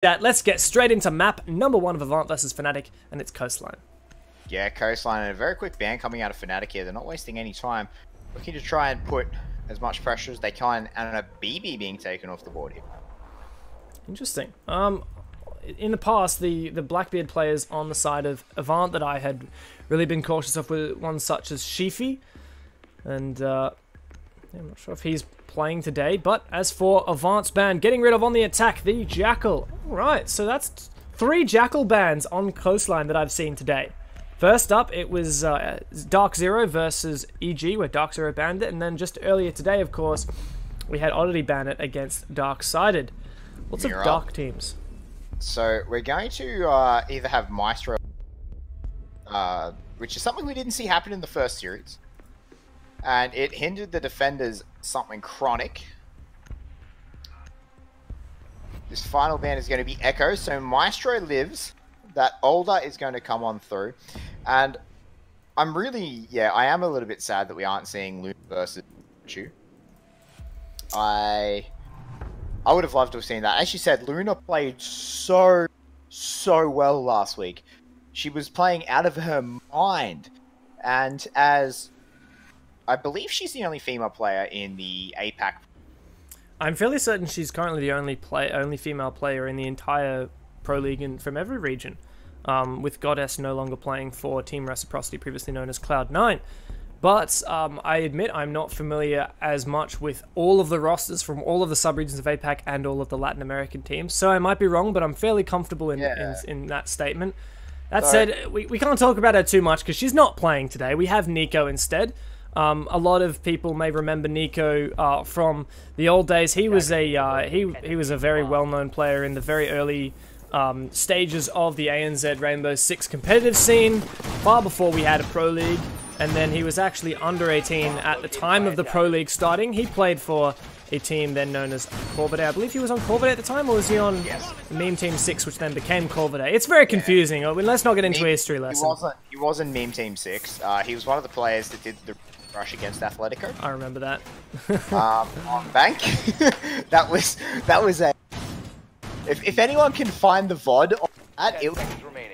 that, let's get straight into map number 1 of Avant versus Fnatic, and it's Coastline. Yeah, Coastline, and a very quick ban coming out of Fnatic here. They're not wasting any time. Looking to try and put as much pressure as they can, and a BB being taken off the board here. Interesting. In the past, the Blackbeard players on the side of Avant that I had really been cautious of were ones such as Sheafy, and I'm not sure if he's playing today. But as for Avant's ban, getting rid of on the attack, the Jackal. Alright, so that's 3 Jackal bans on Coastline that I've seen today. First up, it was Dark Zero versus EG, where Dark Zero banned it, and then just earlier today, of course, we had Oddity ban it against Dark-Sided. Lots of Dark teams. So we're going to either have Maestro, which is something we didn't see happen in the first series, and it hindered the defenders something chronic. This final ban is going to be Echo, so Maestro lives. That Older is going to come on through, and I'm really, I am a little bit sad that we aren't seeing Luna versus Chu. I would have loved to have seen that. As you said, Luna played so well last week. She was playing out of her mind, and as I believe she's the only female player in the APAC. I'm fairly certain she's currently the only female player in the entire Pro League and from every region, with Goddess no longer playing for Team Reciprocity, previously known as Cloud9. But I admit I'm not familiar as much with all of the rosters from all of the subregions of APAC and all of the Latin American teams, so I might be wrong, but I'm fairly comfortable in that statement. That said, we can't talk about her too much because she's not playing today. We have Nico instead. A lot of people may remember Nico from the old days. He was a very well-known player in the very early stages of the ANZ Rainbow Six competitive scene, far before we had a Pro League, and then he was actually under 18 at the time of the Pro League starting. He played for a team then known as Corvidae. I believe he was on Corvidae at the time, or was he on Meme Team 6, which then became Corvidae? It's very confusing. Let's not get into a history lesson. He wasn't Meme Team 6. He was one of the players that did the rush against Atletico. I remember that. On Bank. that was a... If anyone can find the VOD on that, it was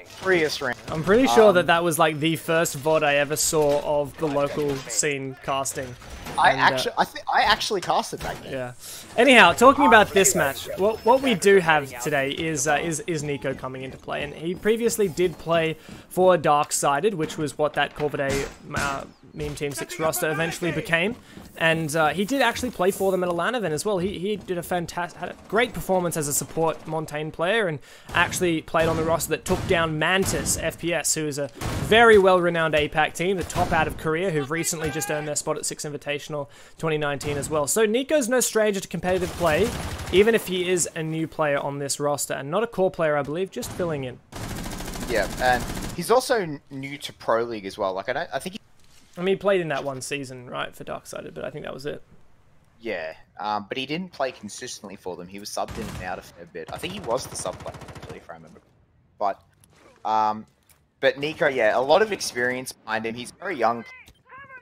freest round. I'm pretty sure that was like the first VOD I ever saw of the local scene casting. I actually casted that game. Yeah. Anyhow, talking about this match, what we do have today is Nico coming into play, and he previously did play for Dark-Sided, which was what that Corvidae Meme Team 6 roster eventually became, and he did actually play for them at a LAN event as well. He did had a great performance as a support Montaigne player, and actually played on the roster that took down Mantis FPS, who is a very well-renowned APAC team, the top out of Korea, who've recently just earned their spot at 6 Invitational 2019 as well. So Nico's no stranger to competitive play, even if he is a new player on this roster, and not a core player, I believe, just filling in. Yeah, and he's also new to Pro League as well. Like, I think he played in that one season, right, for Dark-Sided, but I think that was it. Yeah, but he didn't play consistently for them. He was subbed in and out a fair bit. I think he was the sub player, actually, if I remember. But Nico, a lot of experience behind him. He's very young,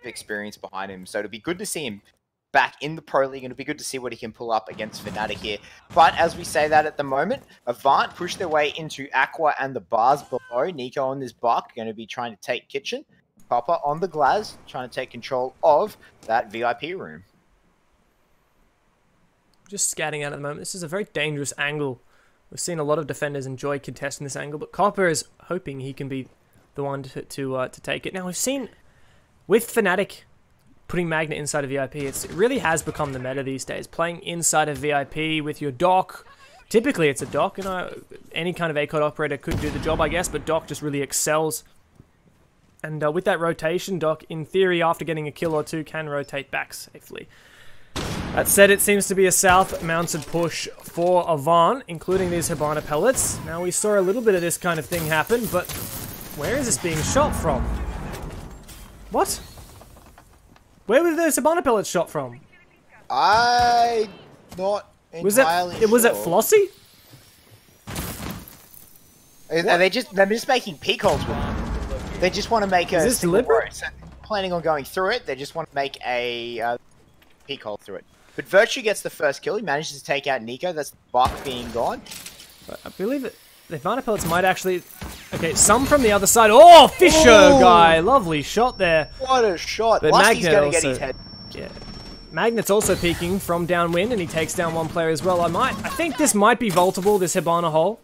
experience behind him, so it'll be good to see him back in the Pro League, and it'll be good to see what he can pull up against Fnatic here. But as we say that at the moment, Avant push their way into Aqua and the bars below. Nico on this buck, going to be trying to take Kitchen. Copper on the Glaz, trying to take control of that VIP room. Just scouting out at the moment. This is a very dangerous angle. We've seen a lot of defenders enjoy contesting this angle, but Copper is hoping he can be the one to take it. Now, we've seen with Fnatic putting Magnet inside of VIP, it really has become the meta these days. Playing inside of VIP with your Doc. Typically, it's a Doc, and any kind of ACOD operator could do the job, I guess, but Doc just really excels. And with that rotation, Doc, in theory, after getting a kill or two, can rotate back safely. That said, it seems to be a south-mounted push for Avant, including these Hibana pellets. Now, we saw a little bit of this kind of thing happen, but where is this being shot from? What? Where were those Hibana pellets shot from? I'm not entirely sure. Was it Flossie? They're just making peak holes with it. They just want to make a... Is this deliberate? So planning on going through it, they just want to make a peak hole through it. But Virtue gets the first kill. He manages to take out Nico. That's the buck being gone. But I believe that the Avant pellets might actually... Okay, some from the other side. Oh, Fisher guy! Lovely shot there. What a shot. But Lusty's Magnet going to also, get his head. Yeah. Magnet's also peeking from downwind, and he takes down one player as well. I think this might be vaultable, this Hibana hole.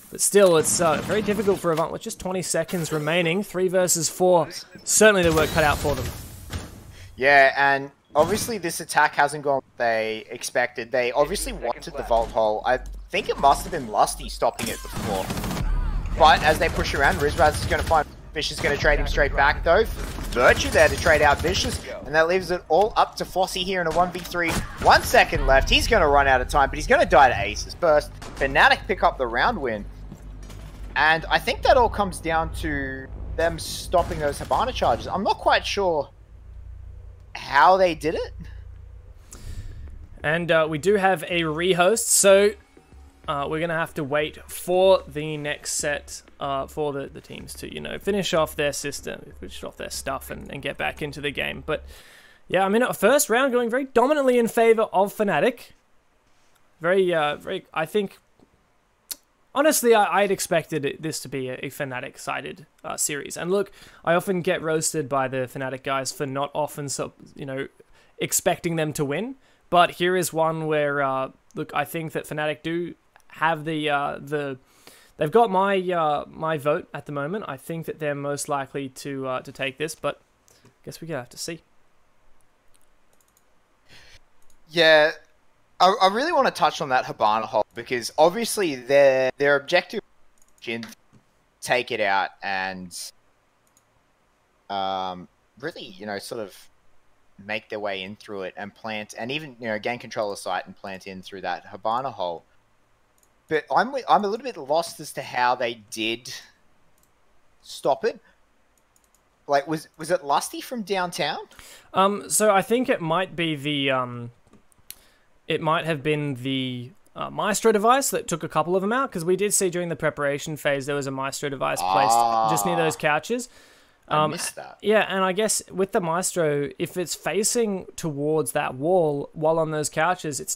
But still, it's very difficult for Avant with just 20 seconds remaining. 3 versus 4. Certainly the work cut out for them. Yeah, and obviously this attack hasn't gone what they expected. They obviously wanted the vault hole. I think it must have been Lusty stopping it before. But as they push around, Rizraz is going to find Vicious going to trade him straight back though. Virtue there to trade out Vicious, and that leaves it all up to Fossey here in a 1v3. 1 second left. He's going to run out of time, but he's going to die to aces first. Fnatic pick up the round win. And I think that all comes down to them stopping those Hibana charges. I'm not quite sure how they did it. And we do have a rehost, so we're going to have to wait for the next set for the teams to, you know, finish off their system, finish off their stuff and get back into the game. But yeah, I mean, first round going very dominantly in favor of Fnatic. Very, I think... Honestly, I'd expected this to be a Fnatic-sided series. And look, I often get roasted by the Fnatic guys for not often, you know, expecting them to win. But here is one where, look, I think that Fnatic do have they've got my my vote at the moment. I think that they're most likely to take this, but I guess we're gonna have to see. Yeah. I really want to touch on that Hibana hole because obviously their objective is to take it out and really, you know, sort of make their way in through it and plant and even, you know, gain control of site and plant in through that Hibana hole. But I'm a little bit lost as to how they did stop it. Like, was it Lusty from downtown? So I think it might be the it might have been the Maestro device that took a couple of them out, because we did see during the preparation phase there was a Maestro device placed just near those couches. I missed that. Yeah, and I guess with the Maestro, if it's facing towards that wall while on those couches, it's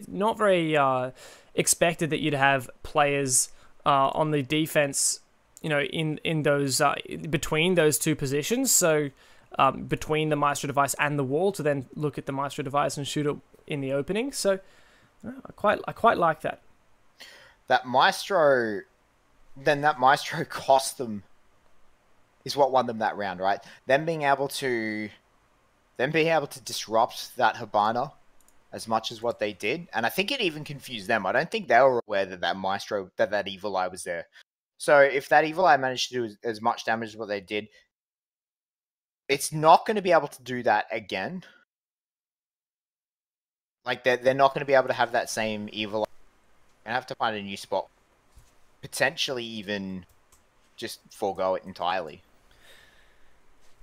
not very expected that you'd have players on the defense, you know, in those between those two positions. So between the Maestro device and the wall to then look at the Maestro device and shoot it in the opening. So I quite like that. That Maestro cost them, is what won them that round, right? Them being able to disrupt that Hibana as much as what they did, and I think it even confused them. I don't think they were aware that Maestro, that Evil Eye was there. So if that Evil Eye managed to do as much damage as what they did, it's not going to be able to do that again. Like, they're not going to be able to have that same Evil Eye. They're going to have to find a new spot. Potentially even just forego it entirely.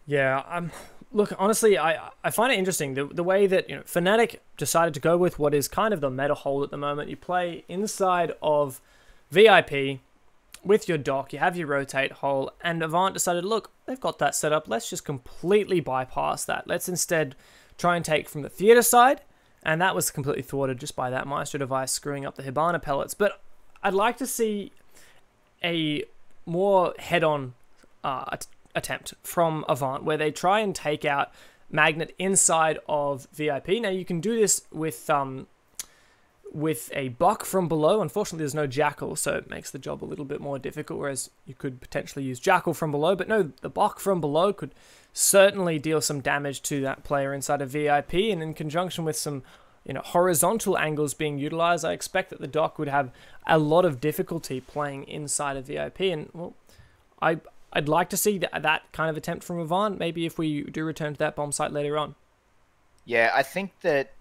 Yeah, look, honestly, I find it interesting the way that, you know, Fnatic decided to go with what is kind of the meta hold at the moment. You play inside of VIP with your dock, you have your rotate hole, and Avant decided, look, they've got that set up, let's just completely bypass that. Let's instead try and take from the theater side, and that was completely thwarted just by that Maestro device screwing up the Hibana pellets. But I'd like to see a more head-on attempt from Avant, where they try and take out Magnet inside of VIP. Now, you can do this with a buck from below. Unfortunately, there's no Jackal, so it makes the job a little bit more difficult, whereas you could potentially use Jackal from below. But no, the buck from below could certainly deal some damage to that player inside of VIP, and in conjunction with some, you know, horizontal angles being utilized, I expect that the dock would have a lot of difficulty playing inside of VIP. And, well, I'd like to see that kind of attempt from Avant, maybe if we do return to that bomb site later on. Yeah, I think that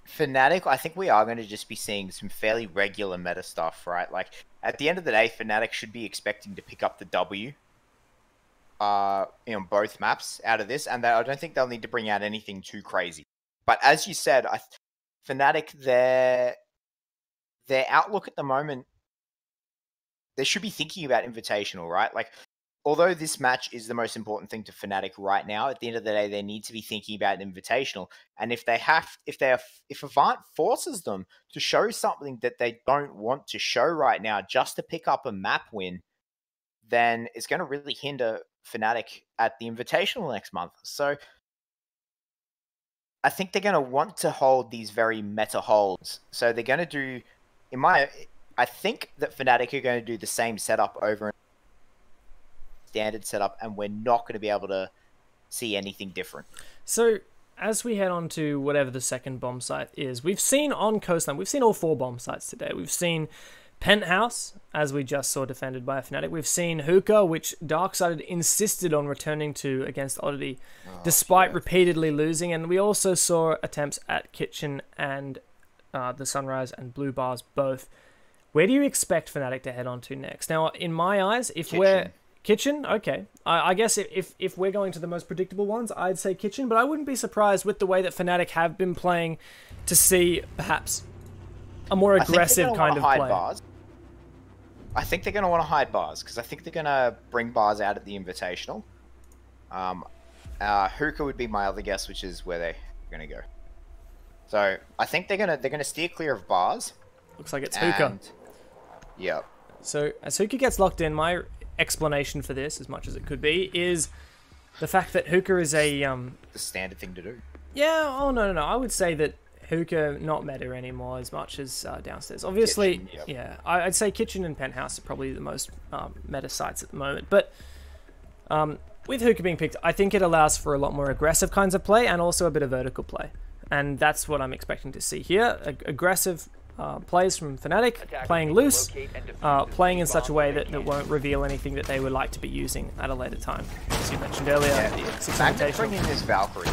Fnatic, I think we are going to just be seeing some fairly regular meta stuff, right? Like, at the end of the day, Fnatic should be expecting to pick up the W in both maps out of this, and I don't think they'll need to bring out anything too crazy. But as you said, Fnatic, their outlook at the moment, they should be thinking about Invitational, right? Like, although this match is the most important thing to Fnatic right now, at the end of the day, they need to be thinking about an invitational. And if Avant forces them to show something that they don't want to show right now, just to pick up a map win, then it's going to really hinder Fnatic at the invitational next month. So I think they're going to want to hold these very meta holds. So they're going to do, I think that Fnatic are going to do the same setup over and standard setup, and we're not going to be able to see anything different. So as we head on to whatever the second bomb site is, we've seen on Coastline, we've seen all 4 bomb sites today. We've seen Penthouse, as we just saw defended by Fnatic. We've seen Hookah, which Darksided insisted on returning to against Oddity, despite repeatedly losing. And we also saw attempts at Kitchen and the Sunrise and Blue Bars both. Where do you expect Fnatic to head on to next? Now, in my eyes, if we're... Kitchen? Okay. I guess if we're going to the most predictable ones, I'd say Kitchen, but I wouldn't be surprised with the way that Fnatic have been playing to see perhaps a more aggressive kind of play. Bars. I think they're going to want to hide bars, because I think they're going to bring bars out at the Invitational. Hookah would be my other guess, which is where they're going to go. So I think they're going to steer clear of bars. Looks like it's Hookah. Yep. So as Hookah gets locked in, my explanation for this, as much as it could be, is the fact that Hookah is a the standard thing to do. Yeah. Oh no. I would say that Hookah not meta anymore as much as downstairs. Obviously, Kitchen, yep. Yeah. I'd say Kitchen and Penthouse are probably the most meta sites at the moment. But with Hookah being picked, I think it allows for a lot more aggressive kinds of play and also a bit of vertical play, and that's what I'm expecting to see here. Aggressive plays from Fnatic, playing loose, playing in such a way that won't reveal anything that they would like to be using at a later time. As you mentioned earlier, Magnet bringing this Valkyrie.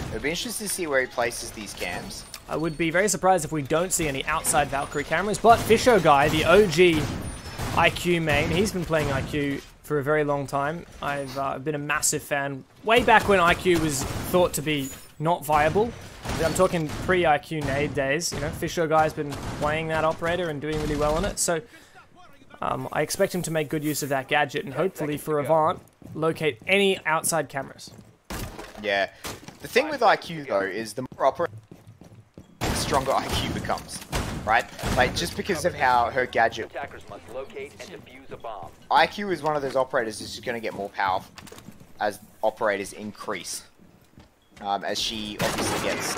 It would be interesting to see where he places these cams. I would be very surprised if we don't see any outside Valkyrie cameras, but Fisho Guy, the OG IQ main, he's been playing IQ for a very long time. I've been a massive fan way back when IQ was thought to be not viable. I'm talking pre-IQ nade days. You know, Fisho Guy's been playing that operator and doing really well on it. So I expect him to make good use of that gadget and hopefully for Avant, locate any outside cameras. Yeah. The thing with IQ though is the more operator, the stronger IQ becomes. Right? Like, just because of how her gadget... IQ is one of those operators that's just going to get more powerful as operators increase. As she obviously gets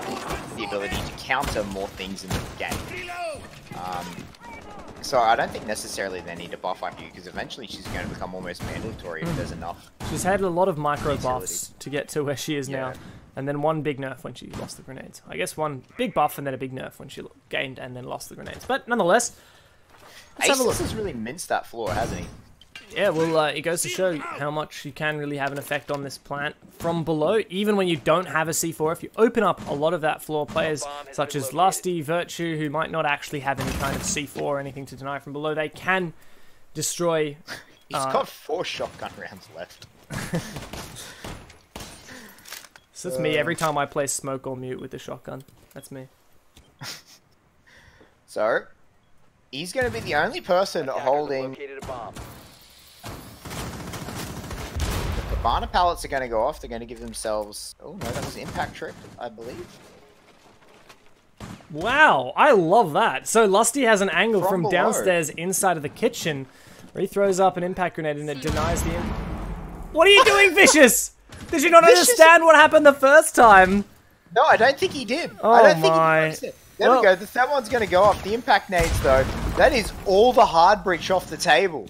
the ability to counter more things in the game. So I don't think necessarily they need to buff IQ, because eventually she's going to become almost mandatory if there's enough. She's had a lot of micro buffs to get to where she is now. And then one big nerf when she lost the grenades. I guess one big buff and then a big nerf when she gained and then lost the grenades. But nonetheless, let's have a look. Aces has really minced that floor, hasn't he? Yeah, well, it goes to show how much you can really have an effect on this plant from below. Even when you don't have a C4, if you open up a lot of that floor, players such as Lusty, Virtue, who might not actually have any kind of C4 or anything to deny from below, they can destroy... He's got 4 shotgun rounds left. So that's me every time I play smoke or mute with the shotgun. That's me. So, he's going to be the only person holding... The Cabana pallets are going to go off. They're going to give themselves... Oh, no, that was impact trip, I believe. Wow, I love that. So Lusty has an angle from downstairs inside of the kitchen where he throws up an impact grenade and it denies the... What are you doing, Vicious? Did you not understand what happened the first time? No, I don't think he did. Oh, I don't my. Think he there we go. The third one's going to go off. The impact nades, though. That is all the hard breach off the table.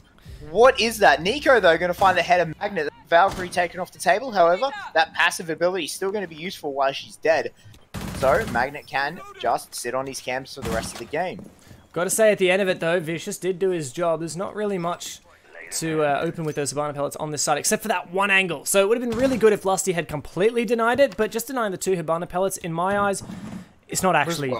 What is that? Nico, though, going to find the head of Magnet. Valkyrie taken off the table. However, that passive ability is still going to be useful while she's dead. So, Magnet can just sit on his cams for the rest of the game. Got to say, at the end of it, though, Vicious did do his job. There's not really much to open with those Hibana pellets on this side, except for that one angle. So it would have been really good if Lusty had completely denied it, but just denying the 2 Hibana pellets, in my eyes, it's not actually...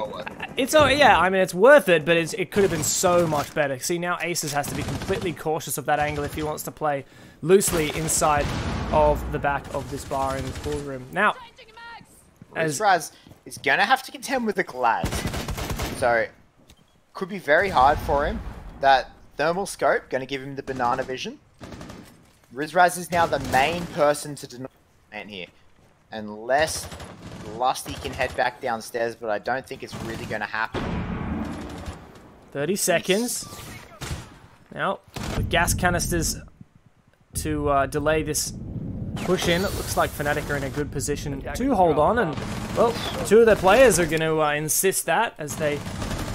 It's yeah, I mean, it's worth it, but it could have been so much better. See, now Aces has to be completely cautious of that angle if he wants to play loosely inside of the back of this bar in the pool room. Now, as Raz is going to have to contend with the Glads. So, could be very hard for him. That thermal scope, going to give him the banana vision. Rizraz is now the main person to deny plant here. Unless Lusty can head back downstairs, but I don't think it's really going to happen. 30 seconds. Now, with gas canisters to delay this push in, it looks like Fnatic are in a good position to hold on. And, well, two of their players are going to insist that as they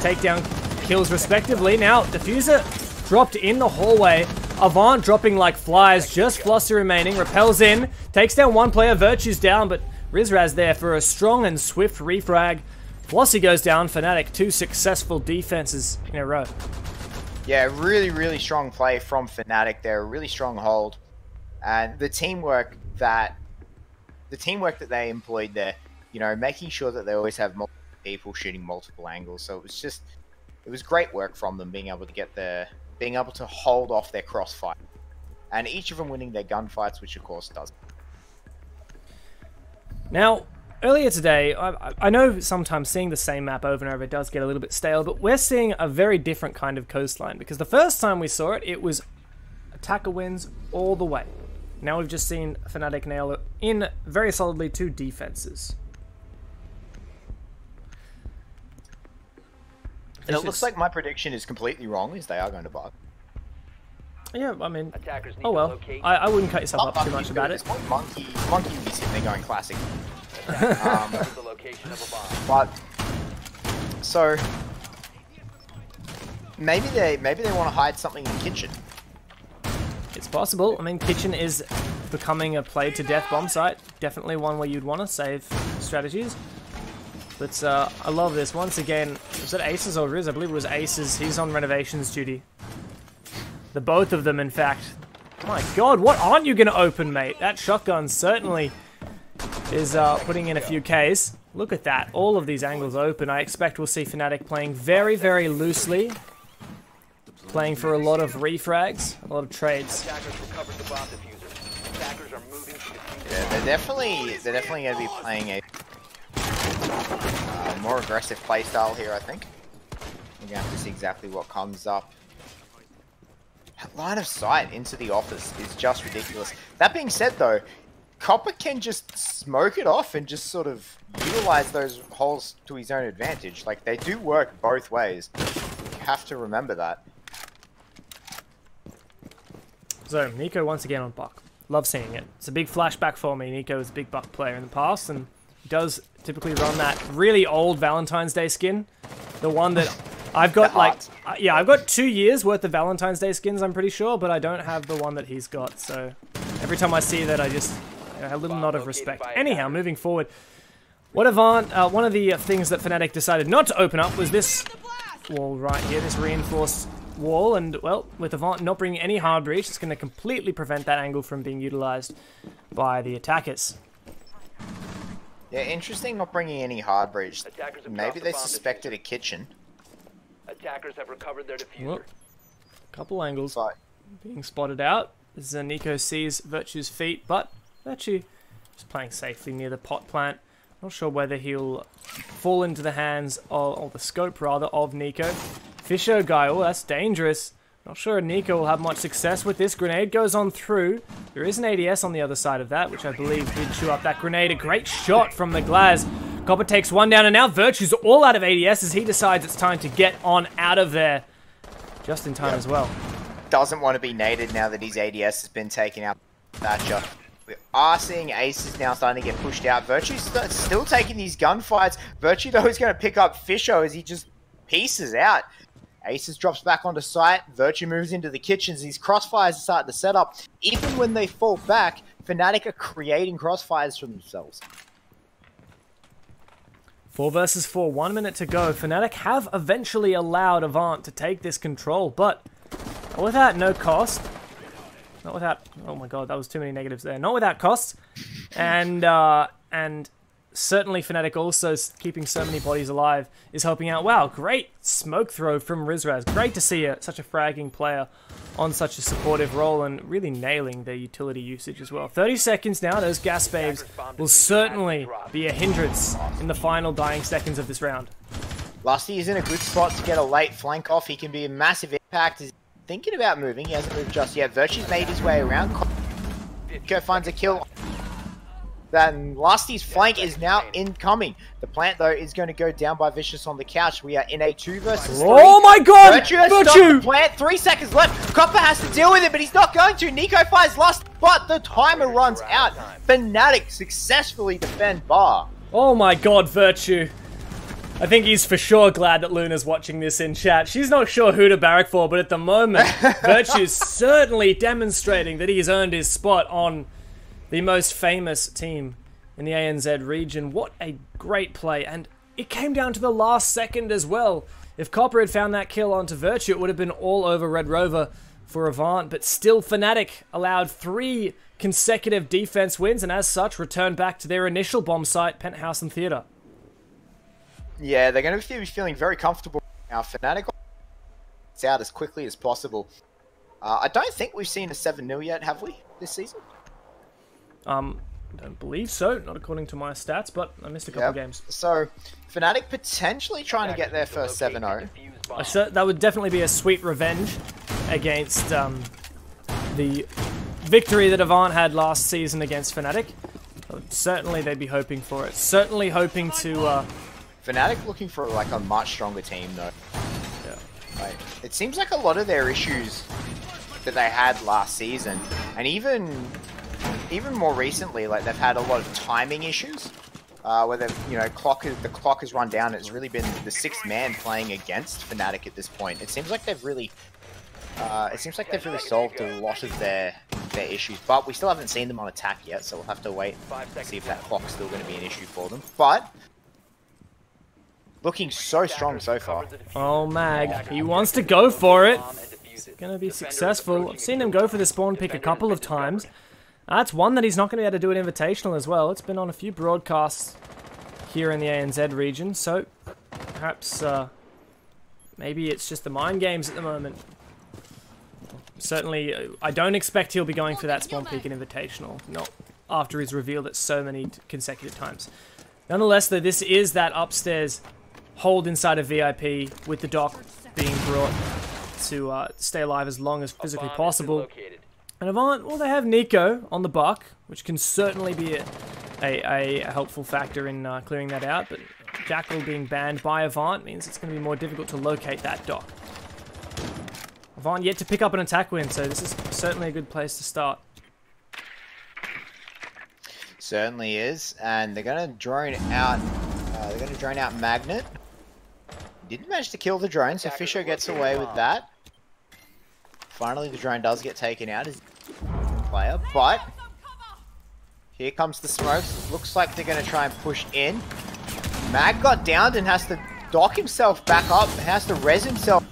take down kills respectively. Now, Diffuser dropped in the hallway. Avant dropping like flies, just Flossie remaining, repels in, takes down one player, Virtue's down, but Rizraz there for a strong and swift refrag. Flossie goes down, Fnatic, 2 successful defenses in a row. Yeah, really, really strong play from Fnatic there, a really strong hold. And the teamwork that they employed there, you know, making sure that they always have multiple people shooting multiple angles. So it was great work from them being able to hold off their crossfire. And each of them winning their gunfights, which of course does. Now, earlier today, I know sometimes seeing the same map over and over does get a little bit stale, but we're seeing a very different kind of coastline, because the first time we saw it, it was attacker wins all the way. Now we've just seen Fnatic nail it in very solidly 2 defenses. And it looks like my prediction is completely wrong, as they are going to buy. Yeah, I mean, oh well. I wouldn't cut yourself up too much about it. Monkey would be sitting there going classic. But so maybe they want to hide something in the kitchen. It's possible. I mean, kitchen is becoming a play to death bomb site. Definitely one where you'd want to save strategies. But I love this. Once again, was it Aces or Riz? I believe it was Aces. He's on renovations duty. The both of them, in fact. My god, what aren't you going to open, mate? That shotgun certainly is putting in a few Ks. Look at that. All of these angles open. I expect we'll see Fnatic playing very, very loosely. Playing for a lot of refrags, a lot of trades. Yeah, they're definitely going to be playing a more aggressive playstyle here, I think. We're going to have to see exactly what comes up. That line of sight into the office is just ridiculous. That being said, though, Copper can just smoke it off and just sort of utilize those holes to his own advantage. Like, they do work both ways. You have to remember that. So, Nico once again on Buck. Love seeing it. It's a big flashback for me. Nico was a big Buck player in the past, and he does typically run that really old Valentine's Day skin. The one that I've got, like, yeah, I've got 2 years worth of Valentine's Day skins, I'm pretty sure, but I don't have the one that he's got, so every time I see that, I just, a little nod of respect. Anyhow, moving forward, what Avant, one of the things that Fnatic decided not to open up was this wall right here, this reinforced wall, and, well, with Avant not bringing any hard breach, it's going to completely prevent that angle from being utilized by the attackers. Yeah, interesting not bringing any hard breach. Maybe they suspected a kitchen. Attackers have recovered their diffuser. Well, couple angles being spotted out as Nico sees Virtue's feet, but Virtue just playing safely near the pot plant. Not sure whether he'll fall into the hands of, or the scope rather, of Nico. Fisher guy, oh, that's dangerous. Not sure Nico will have much success with this. Grenade goes on through. There is an ADS on the other side of that, which I believe did chew up that grenade. A great shot from the Glaz. Copper takes one down, and now Virtue's all out of ADS as he decides it's time to get on out of there. Just in time as well. Doesn't want to be naded now that his ADS has been taken out. Thatcher. We are seeing Aces now starting to get pushed out. Virtue's still taking these gunfights. Virtue, though, is going to pick up Fisher as he just pieces out. Aces drops back onto site. Virtue moves into the kitchens. These crossfires are starting to set up. Even when they fall back, Fnatic are creating crossfires for themselves. 4 versus 4, 1 minute to go. Fnatic have eventually allowed Avant to take this control, but not without no cost. Not without, oh my god, that was too many negatives there. Not without cost. And certainly Fnatic also keeping so many bodies alive is helping out. Wow, great smoke throw from Rizraz. Great to see such a fragging player on such a supportive role and really nailing their utility usage as well. 30 seconds now. Those gas babes will certainly be a hindrance in the final dying seconds of this round. Lusty is in a good spot to get a late flank off. He can be a massive impact. He's thinking about moving. He hasn't moved just yet. Virtue's made his way around. Nico finds a kill. Then Lusty's flank is now incoming. The plant, though, is going to go down by Vicious on the couch. We are in a 2 versus 3. Oh my god! Virtue has stopped the plant. 3 seconds left. Copper has to deal with it, but he's not going to. Nico finds Lust, but the timer runs out. Fnatic successfully defend bar. Oh my god, Virtue. I think he's for sure glad that Luna's watching this in chat. She's not sure who to barrack for, but at the moment, Virtue's certainly demonstrating that he's earned his spot on the most famous team in the ANZ region. What a great play, and it came down to the last second as well. If Copper had found that kill onto Virtue, it would have been all over Red Rover for Avant, but still Fnatic allowed 3 consecutive defense wins, and as such, returned back to their initial bomb site, Penthouse and Theatre. Yeah, they're going to be feeling very comfortable now. Fnatic it's out as quickly as possible. I don't think we've seen a 7-0 yet, have we, this season? I don't believe so, not according to my stats, but I missed a couple games. So, Fnatic potentially trying to get their first 7-0. That would definitely be a sweet revenge against the victory that Avant had last season against Fnatic. Certainly they'd be hoping for it. Certainly hoping to... Fnatic looking for like a much stronger team though. Yeah. Like, it seems like a lot of their issues that they had last season, and even more recently, like they've had a lot of timing issues. Where they've, the clock has run down. It's really been the 6th man playing against Fnatic at this point. It seems like they've really solved a lot of their issues, but we still haven't seen them on attack yet, so we'll have to wait and see if that clock's still going to be an issue for them. But looking so strong so far. Oh, Mag, he wants to go for it. He's going to be successful. I've seen him go for the spawn pick a couple of times. That's one that he's not going to be able to do an invitational as well. It's been on a few broadcasts here in the ANZ region, so perhaps maybe it's just the mind games at the moment. Certainly, I don't expect he'll be going for that spawn peek and invitational, not after he's revealed it so many consecutive times. Nonetheless, though, this is that upstairs hold inside a VIP with the dock being brought to stay alive as long as physically possible. And Avant, well, they have Nico on the buck, which can certainly be a helpful factor in clearing that out, but Jackal being banned by Avant means it's going to be more difficult to locate that dock. Avant yet to pick up an attack win, so this is certainly a good place to start. Certainly is, and they're going to drone out. Magnet. Didn't manage to kill the drone, so Fisher gets away with that. Finally, the drone does get taken out as player, but here comes the smokes. Looks like they're going to try and push in. Mag got downed and has to dock himself back up, has to res himself.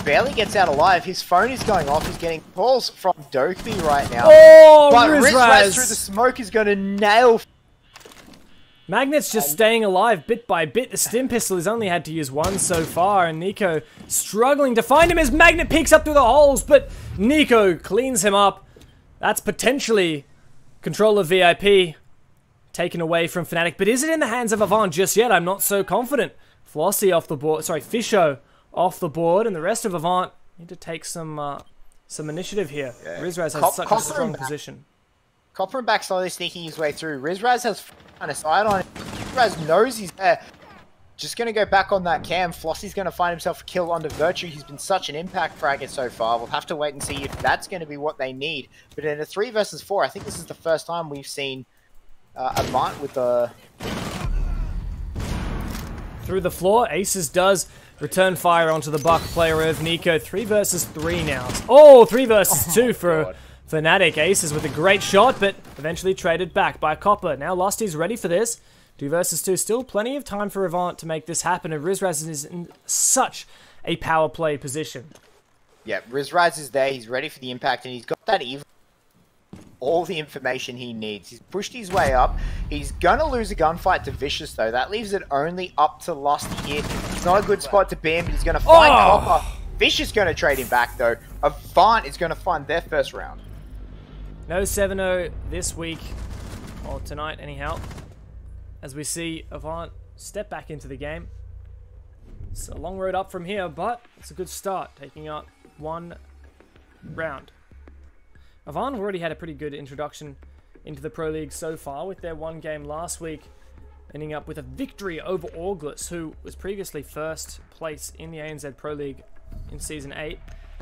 Barely gets out alive. His phone is going off. He's getting calls from Dokeby right now. Oh, but Rizraz through the smoke is going to nail. Magnet's just staying alive bit by bit. The stim pistol has only had to use one so far, and Nico struggling to find him as Magnet peeks up through the holes, but Nico cleans him up. That's potentially control of VIP taken away from Fnatic, but is it in the hands of Avant just yet? I'm not so confident. Flossie off the board, sorry, Fisho off the board, and the rest of Avant need to take some initiative here. Yeah. Rizraz has such a strong position. Copper and back slowly sneaking his way through. Rizraz has kind of sight on him. Rizraz knows he's there. Just going to go back on that cam. Flossie's going to find himself a kill onto Virtue. He's been such an impact fragger so far. We'll have to wait and see if that's going to be what they need. But in a 3 versus 4, I think this is the first time we've seen Avant with the... Through the floor, Aces does return fire onto the buck player of Nico. 3 versus 3 now. Oh, 3 versus 2 for Fnatic. Aces with a great shot, but eventually traded back by Copper. Now Lusty's ready for this. 2 versus 2. Still plenty of time for Avant to make this happen, and Rizraz is in such a power play position. Yeah, Rizraz is there. He's ready for the impact, and he's got that even all the information he needs. He's pushed his way up. He's going to lose a gunfight to Vicious, though. That leaves it only up to Lusty here. It's not a good spot to be in, but he's going to find Copper. Vicious going to trade him back, though. Avant is going to find their first round. No 7-0 this week, or tonight anyhow, as we see Avant step back into the game. It's a long road up from here, but it's a good start, taking up 1 round. Avant have already had a pretty good introduction into the Pro League so far with their one game last week, ending up with a victory over August, who was previously first place in the ANZ Pro League in Season 8.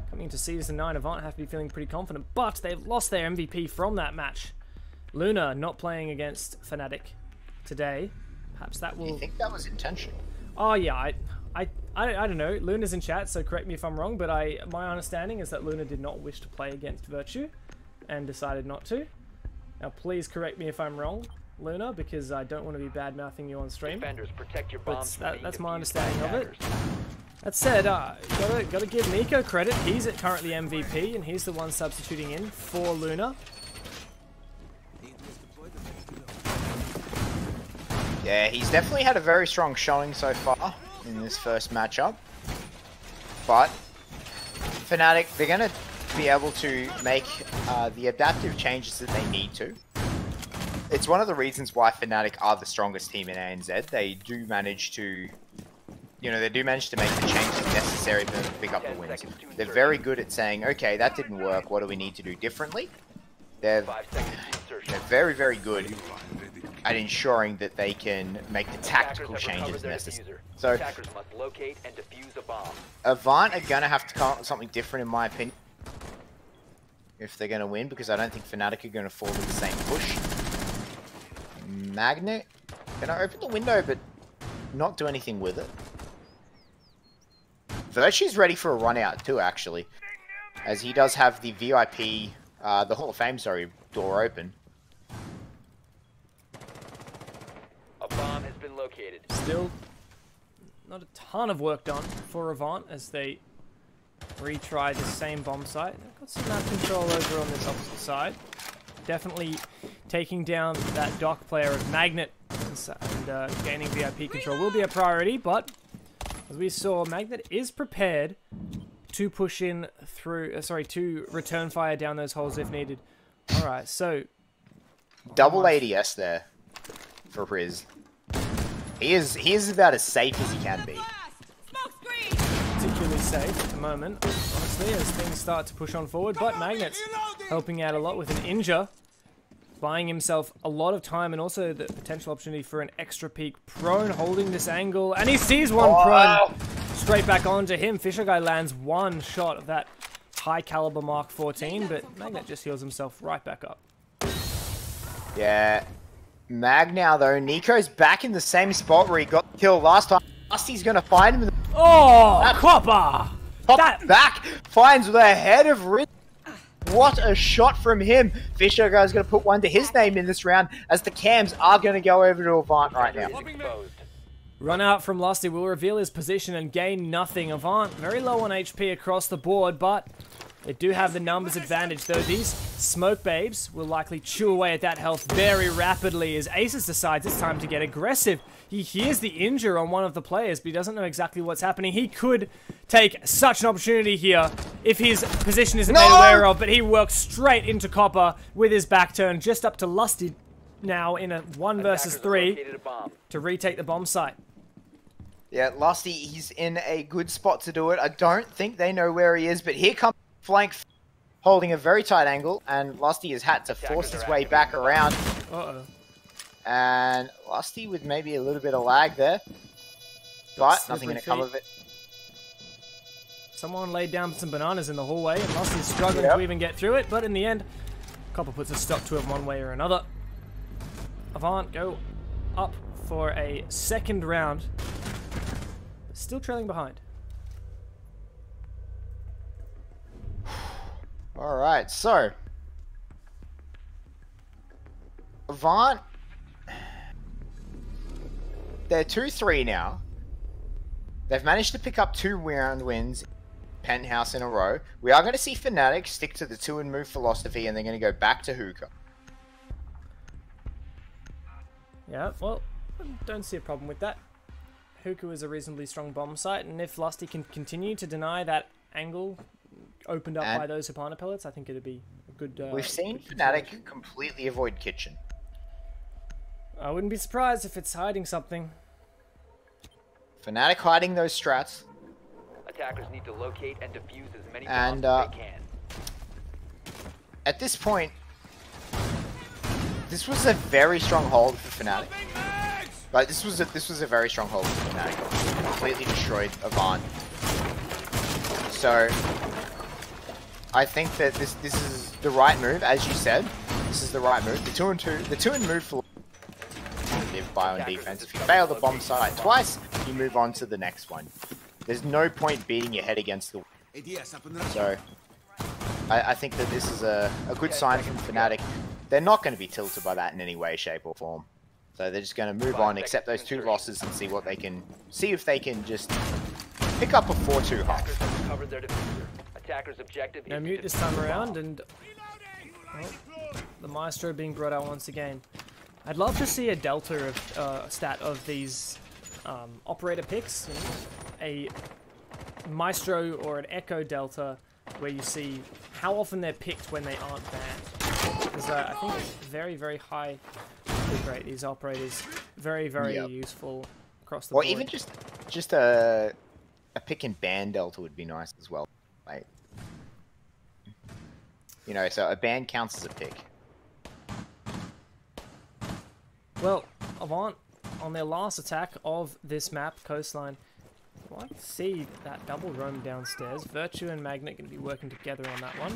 Coming into Season 9, Avant have to be feeling pretty confident, but they've lost their MVP from that match. Luna not playing against Fnatic today. Perhaps that will... Do you think that was intentional? Oh yeah, I don't know. Luna's in chat, so correct me if I'm wrong, but my understanding is that Luna did not wish to play against Virtue and decided not to. Now please correct me if I'm wrong, Luna, because I don't want to be bad-mouthing you on stream. Defenders, protect your But bombs that's my understanding of it. That said, gotta give Nico credit. He's currently MVP, and he's the one substituting in for Luna. Yeah, he's definitely had a very strong showing so far in this first matchup. But Fnatic, they're going to be able to make the adaptive changes that they need to. It's one of the reasons why Fnatic are the strongest team in ANZ. They do manage to, they do manage to make the changes necessary for them to pick up the wins. They're very good at saying, okay, that didn't work, what do we need to do differently? They're very, very good at ensuring that they can make the tactical changes necessary. So, Avant are going to have to come up with something different, in my opinion, if they're going to win, because I don't think Fnatic are going to fall to the same push. Magnet, going to open the window, but not do anything with it. Virtue's ready for a run out too, actually, as he does have the VIP, the Hall of Fame, sorry, door open. A bomb has been located. Still not a ton of work done for Avant as they retry the same bomb site. They've got some map control over on this opposite side. Definitely taking down that dock player of Magnet and gaining VIP control will be a priority, but as we saw, Magnet is prepared to push in through, to return fire down those holes if needed. Alright, so... Double ADS there for Riz. He is about as safe as he can be. Particularly safe at the moment, honestly, as things start to push on forward, but Magnet's helping out a lot with an injure, buying himself a lot of time and also the potential opportunity for an extra peek. Prone holding this angle, and he sees one prone straight back onto him. Fisher Guy lands one shot of that high caliber Mark 14, but Magnet just heals himself right back up. Yeah. Mag now though, Nico's back in the same spot where he got killed last time. Lusty's gonna find him in the... Oh, Copper! That back finds the head of Riz. What a shot from him. Fisher Guy's gonna put one to his name in this round, as the cams are gonna go over to Avant right now. Run out from Lusty will reveal his position and gain nothing. Avant very low on HP across the board, but they do have the numbers advantage, though these smoke babes will likely chew away at that health very rapidly as Aces decides it's time to get aggressive. He hears the injure on one of the players, but he doesn't know exactly what's happening. He could take such an opportunity here if his position isn't made aware of, but he works straight into Copper with his back turn, just up to Lusty now in a 1 versus 3 to retake the bomb site. Yeah, Lusty, he's in a good spot to do it. I don't think they know where he is, but here comes flank holding a very tight angle, and Lusty has had to force his way back around. Uh-oh. And Lusty with maybe a little bit of lag there, but nothing going to come of it. Someone laid down some bananas in the hallway, and Lusty's struggling to even get through it, but in the end, Copper puts a stop to it one way or another. Avant go up for a second round, but still trailing behind. Alright, so Avant, they're 2-3 now. They've managed to pick up 2 round wins, Penthouse in a row. We are going to see Fnatic stick to the 2 and move philosophy, and they're going to go back to hookah. Yeah, well, I don't see a problem with that. Hookah is a reasonably strong bomb site, and if Lusty can continue to deny that angle opened up by those Hapana pellets, I think it'd be a good... we've seen Fnatic completely avoid kitchen. I wouldn't be surprised if it's hiding something. Fnatic hiding those strats. Attackers need to locate and defuse as many bombs as they can. at this point, this was a very strong hold for Fnatic. Like this was a very strong hold for Fnatic. Completely destroyed Avant. So I think that this is the right move, as you said. This is the right move. The 2-2, the 2-in move for buy on defense. If you fail the bomb site twice, you move on to the next one. There's no point beating your head against the wall. So I think that this is a good sign from Fnatic. They're not going to be tilted by that in any way, shape, or form. So they're just going to move on, accept those 2 losses, and see what they can if they can just pick up a 4-2 half. No mute this time around, and the Maestro being brought out once again. I'd love to see a delta of stat of these operator picks, you know, a Maestro or an Echo delta, where you see how often they're picked when they aren't banned. Because I think it's very, very high pick rate. These operators very useful across the board. Or even just a pick and ban delta would be nice as well. Like, you know, so a ban counts as a pick. Well, Avant, on their last attack of this map, Coastline, I'd like to see that double roam downstairs. Virtue and Magnet going to be working together on that one.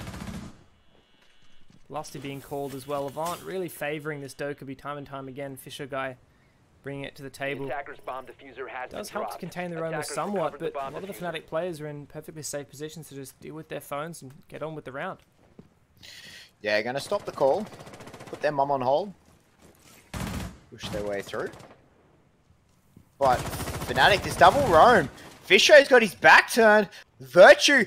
Lusty being called as well. Avant really favouring this Dokkaebi time and time again. Fisher guy bringing it to the table. Does help to contain the roamers somewhat, but a lot of the Fnatic players are in perfectly safe positions to just deal with their phones and get on with the round. Yeah, going to stop the call. Put their mum on hold. Push their way through. But Fnatic, this double roam. Fisho's got his back turned. Virtue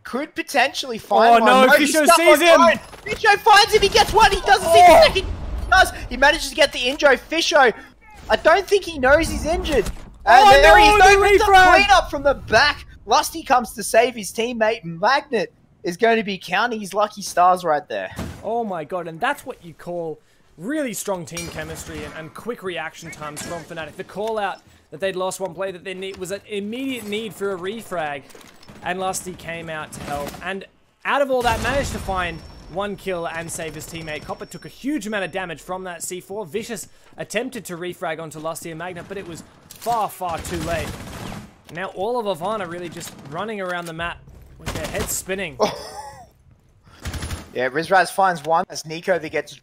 could potentially find one. Oh no, Fisho sees him! Fisho finds him, he gets one, he doesn't see the second. He does. He manages to get the Injo. Fisho, I don't think he knows he's injured. And there he is. The clean up from the back. Lusty comes to save his teammate. Magnet is going to be counting his lucky stars right there. Oh my god, and that's what you call really strong team chemistry and quick reaction times from Fnatic. The call out that they'd lost one play that they need was an immediate need for a refrag, and Lusty came out to help. And out of all that, managed to find one kill and save his teammate. Copper took a huge amount of damage from that C4. Vicious attempted to refrag onto Lusty and Magnet, but it was far, far too late. Now all of Avant are really just running around the map with their heads spinning. Yeah, Rizraz finds one. That's Nico that gets...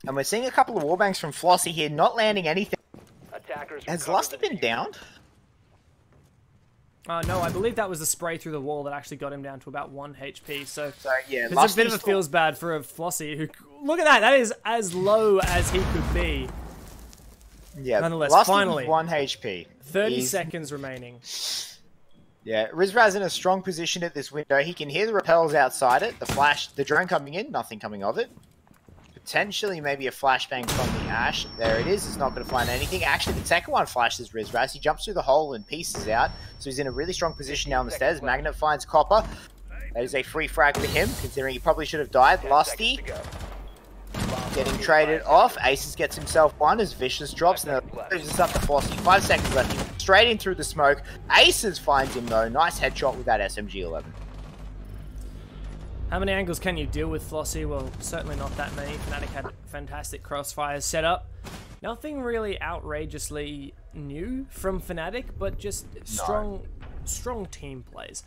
And we're seeing a couple of wallbangs from Flossie here, not landing anything. Has Lusty been downed? No, I believe that was the spray through the wall that actually got him down to about 1 HP. So yeah, it's a bit of a feels bad for a Flossie who... Look at that, that is as low as he could be. Yeah, nonetheless, Lusty finally. 1 HP. 30 seconds remaining. Yeah, Rizraz in a strong position at this window. He can hear the repels outside it. The flash, the drone coming in, nothing coming of it. Potentially maybe a flashbang from the Ash. There it is. It's not going to find anything. Actually, the second one flashes Rizraz. He jumps through the hole and pieces out. So he's in a really strong position now on the stairs. Magnet finds Copper. That is a free frag for him, considering he probably should have died. Lusty getting traded off. Aces gets himself one as Vicious drops. And it's up to Flossie. 5 seconds left. Straight in through the smoke. Aces finds him though. Nice headshot with that SMG-11. How many angles can you deal with Flossie? Well, certainly not that many. Fnatic had fantastic crossfires set up. Nothing really outrageously new from Fnatic, but just strong team plays.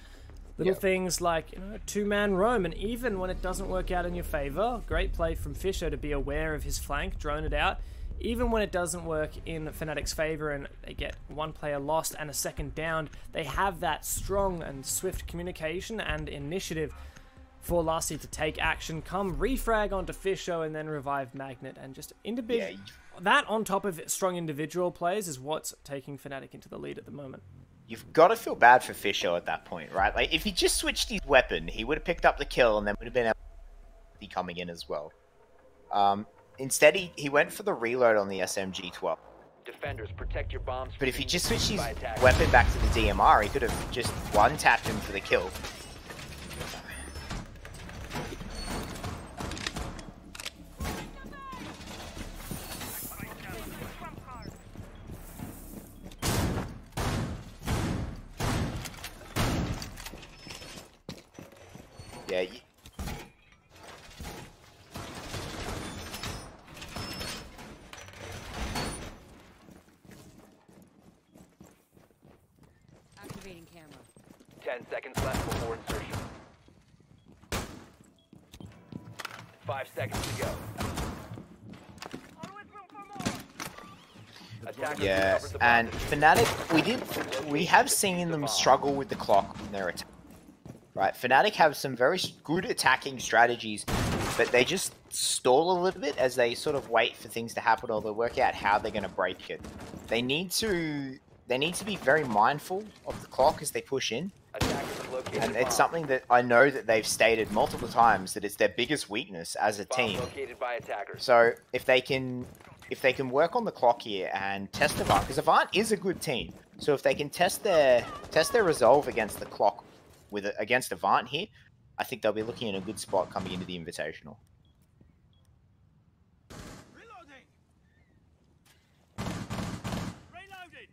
Little things like, you know, 2-man roam, and even when it doesn't work out in your favor, great play from Fisher to be aware of his flank, drone it out. Even when it doesn't work in Fnatic's favor and they get one player lost and a second downed, they have that strong and swift communication and initiative for Lusty to take action, come refrag onto Fisho, and then revive Magnet. And just that on top of strong individual plays is what's taking Fnatic into the lead at the moment. You've got to feel bad for Fisho at that point, right? Like, if he just switched his weapon, he would have picked up the kill and then would have been able to be coming in as well. Instead, he went for the reload on the SMG-12. Defenders, protect your bombs. But if he just switched his weapon back to the DMR, he could have just one-tapped him for the kill. Yeah, seconds left before insertion. 5 seconds to go. Attackers Yeah, recovered the and bomb. Fnatic, we have seen them struggle with the clock in their attack. Right, Fnatic have some very good attacking strategies, but they just stall a little bit as they sort of wait for things to happen or they work out how they're going to break it. They need to be very mindful of the clock as they push in, Attackers have located and a it's bomb. something that I know that they've stated multiple times that it's their biggest weakness as a Bomb team. located by attackers. So if they can work on the clock here and test Avant, because Avant is a good team. So if they can test their resolve against the clock against Avant here, I think they'll be looking in a good spot coming into the Invitational. Reloading. Reloading.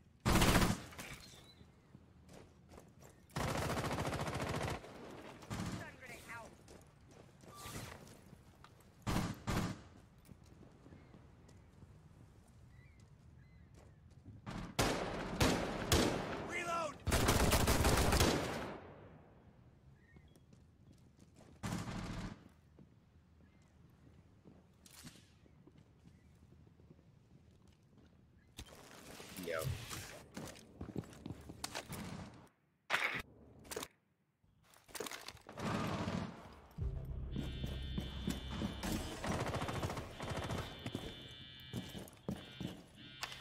Reload. Yo.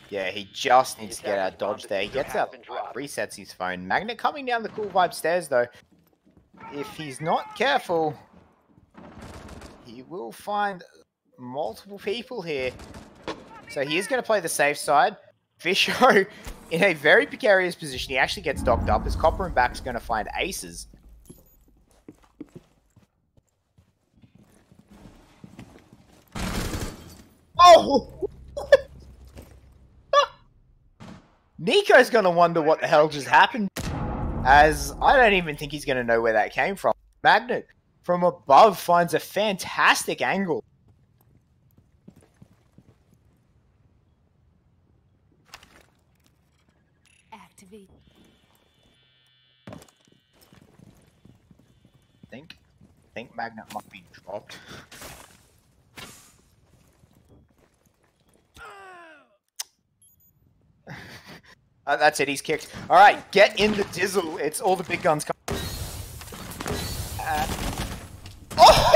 Yeah, he just needs to get out of dodge there. He gets out, resets his phone. Magnet coming down the cool vibe stairs though. If he's not careful, he will find multiple people here. So he is going to play the safe side. Fisho in a very precarious position. He actually gets docked up as Copper and Back's going to find aces. Oh! Nico's going to wonder what the hell just happened, as I don't even think he's going to know where that came from. Magnet from above finds a fantastic angle. Activate. Think Magnet might be dropped. That's it, he's kicked. Alright, get in the dizzle. It's all the big guns coming. Oh!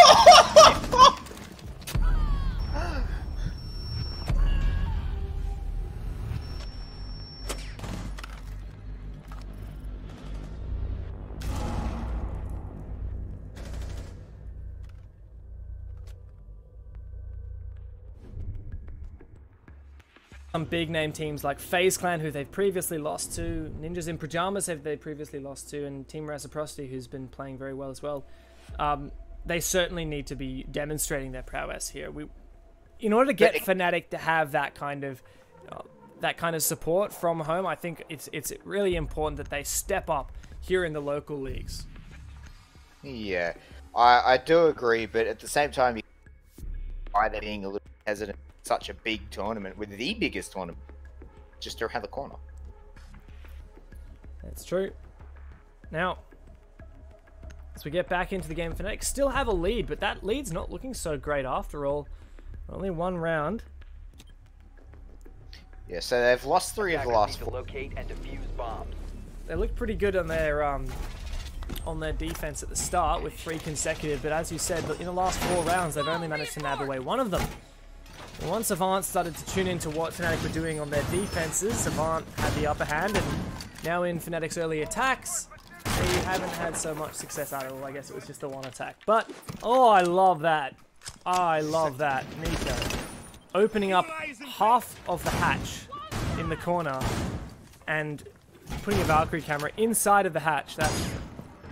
Some big name teams like FaZe Clan, who they've previously lost to, Ninjas in Pajamas, who they previously lost to, and Team Reciprocity, who's been playing very well as well. They certainly need to be demonstrating their prowess here. In order to get Fnatic to have that kind of support from home, I think it's really important that they step up here in the local leagues. Yeah, I do agree, but at the same time, why they're being a little hesitant. Such a big tournament with the biggest tournament just around the corner. That's true. Now, as we get back into the game, Fnatic still have a lead, but that lead's not looking so great after all. Only one round. Yeah, so they've lost 3 of the last 4. Locate and defuse bombs. They looked pretty good on their defense at the start with 3 consecutive, but as you said, in the last 4 rounds, they've only managed to nab away 1 of them. Once Avant started to tune into what Fnatic were doing on their defenses, Avant had the upper hand, and now in Fnatic's early attacks, they haven't had so much success at all. I guess it was just the 1 attack. But, oh, I love that. I love that. Nico opening up half of the hatch in the corner and putting a Valkyrie camera inside of the hatch. 10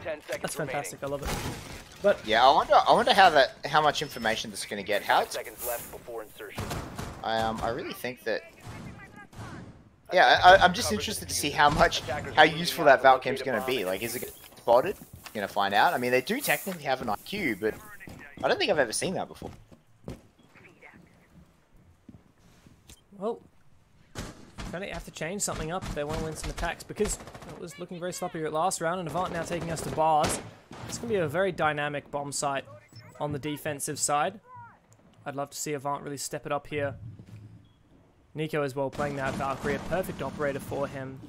seconds That's fantastic. remaining. I love it. But Yeah, I wonder how much information this is going to get. How 5 it's, seconds left before insertion. I really think that. Yeah, I'm just interested to see how useful that Valk camp's going to be. Like, is it going to be spotted? Going to find out. I mean, they do technically have an IQ, but I don't think I've ever seen that before. well, Fnatic have to change something up if they want to win some attacks, because it was looking very sloppy at last round, and Avant now taking us to bars. It's going to be a very dynamic bomb site on the defensive side. I'd love to see Avant really step it up here. Nico as well playing that Valkyrie, a perfect operator for him.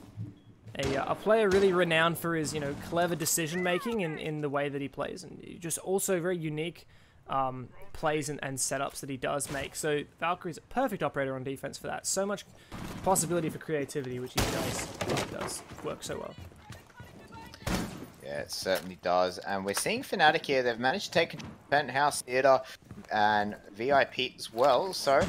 A player really renowned for his, you know, clever decision making in the way that he plays, and just also very unique plays and setups that he does make. So Valkyrie's a perfect operator on defense for that. So much possibility for creativity, which he does work so well. Yeah, it certainly does. And we're seeing Fnatic here. They've managed to take Penthouse Theater and VIP as well. So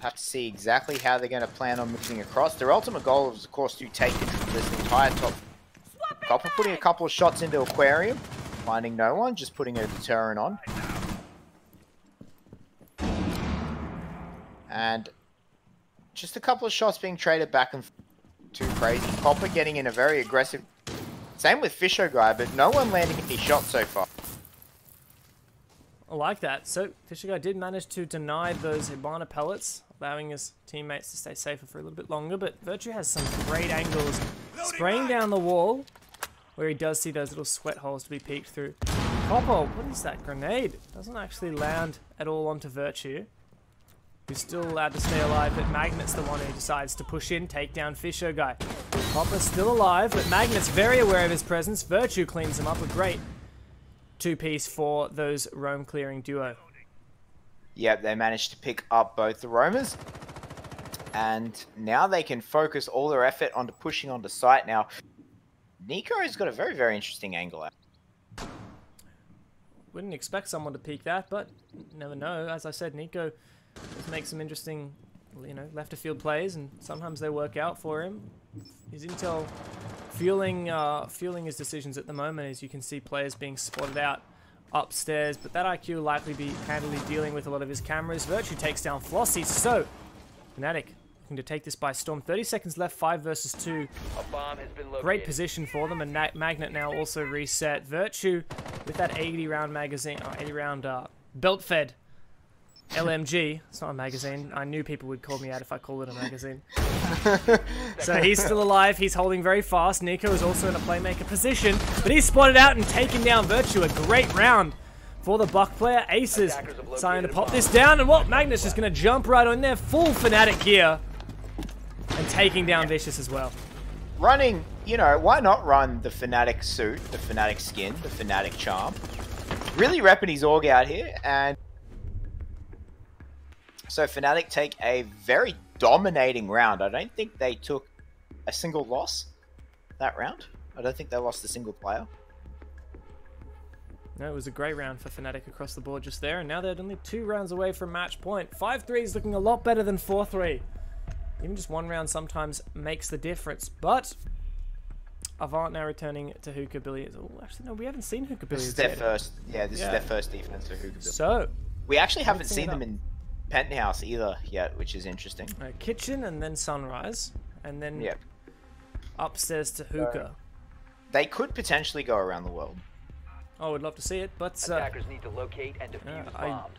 have to see exactly how they're going to plan on moving across. Their ultimate goal is, of course, to take this entire top. Copper putting a couple of shots into Aquarium, finding no one, just putting a deterrent on. And just a couple of shots being traded back and forth. Too crazy. Copper getting in a very aggressive... Same with Fisher Guy, but no one landing any shots so far. I like that. So Fisher Guy did manage to deny those Hibana pellets, allowing his teammates to stay safer for a little bit longer, but Virtue has some great angles, spraying down the wall, where he does see those little sweat holes to be peeked through. Copper, what is that grenade? Doesn't actually land at all onto Virtue, who's still allowed to stay alive, but Magnet's the one who decides to push in, take down Fisher Guy. Copper's still alive, but Magnet's very aware of his presence. Virtue cleans him up, a great two-piece for those roam clearing duo. Yep, they managed to pick up both the roamers. And now they can focus all their effort onto pushing onto site. Now, Nico's got a very, very interesting angle out. Wouldn't expect someone to peek that, but never know. As I said, Nico does make some interesting, you know, left of field plays, and sometimes they work out for him. His intel fueling his decisions at the moment, as you can see players being spotted out upstairs, but that IQ will likely be handily dealing with a lot of his cameras. Virtue takes down Flossie, so Fnatic looking to take this by storm. 30 seconds left, 5 versus 2. A bomb has been located. Great position for them, and Magnet now also reset. Virtue with that 80 round magazine, 80 round belt fed LMG. It's not a magazine. I knew people would call me out if I called it a magazine. So he's still alive. He's holding very fast. Nico is also in a playmaker position, but he's spotted out and taken down Virtue. A great round for the Buck player. Aces starting to pop this down, and what? Magnus just going to jump right on there. Full Fnatic gear and taking down Vicious as well. Running, you know, why not run the Fnatic suit, the Fnatic skin, the Fnatic charm? Really repping his org out here, and so Fnatic take a very dominating round. I don't think they took a single loss that round. I don't think they lost a single player. No, it was a great round for Fnatic across the board just there, and now they're only 2 rounds away from match point. 5-3 is looking a lot better than 4-3. Even just 1 round sometimes makes the difference, but Avant now returning to Hookah Billiards. Oh, actually, no, we haven't seen Hookah Billiards This is their yet. first, this is their first defense for Hookah Billiards. So, we actually haven't seen them in Penthouse either yet, which is interesting. Kitchen and then Sunrise, and then Yep. upstairs to Hookah. They could potentially go around the world. I would love to see it, but Attackers need to locate and defuse bombs.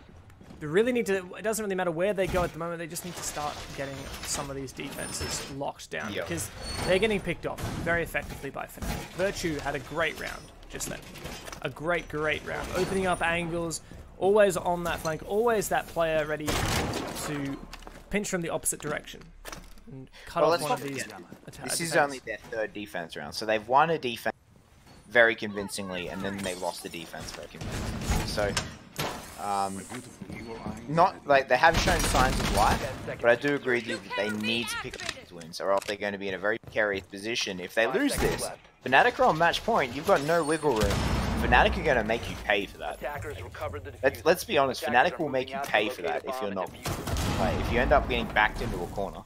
they really need to. It doesn't really matter where they go at the moment. They just need to start getting some of these defenses locked down, because they're getting picked off very effectively by Fnatic. Virtue had a great round just then. A great round. Opening up angles, always on that flank, always that player ready to pinch from the opposite direction and cut off one of these attacks. This is only their 3rd defense round, so they've won a defense very convincingly, and then they lost the defense very convincingly. So, not like they have shown signs of life, but I do agree with you that they need to pick up these wins, or else they're going to be in a very precarious position. If they lose this, Fnatic are on match point. You've got no wiggle room. Fnatic are going to make you pay for that. Let's be honest. Fnatic will make you pay for that if you're not. Like, if you end up getting backed into a corner,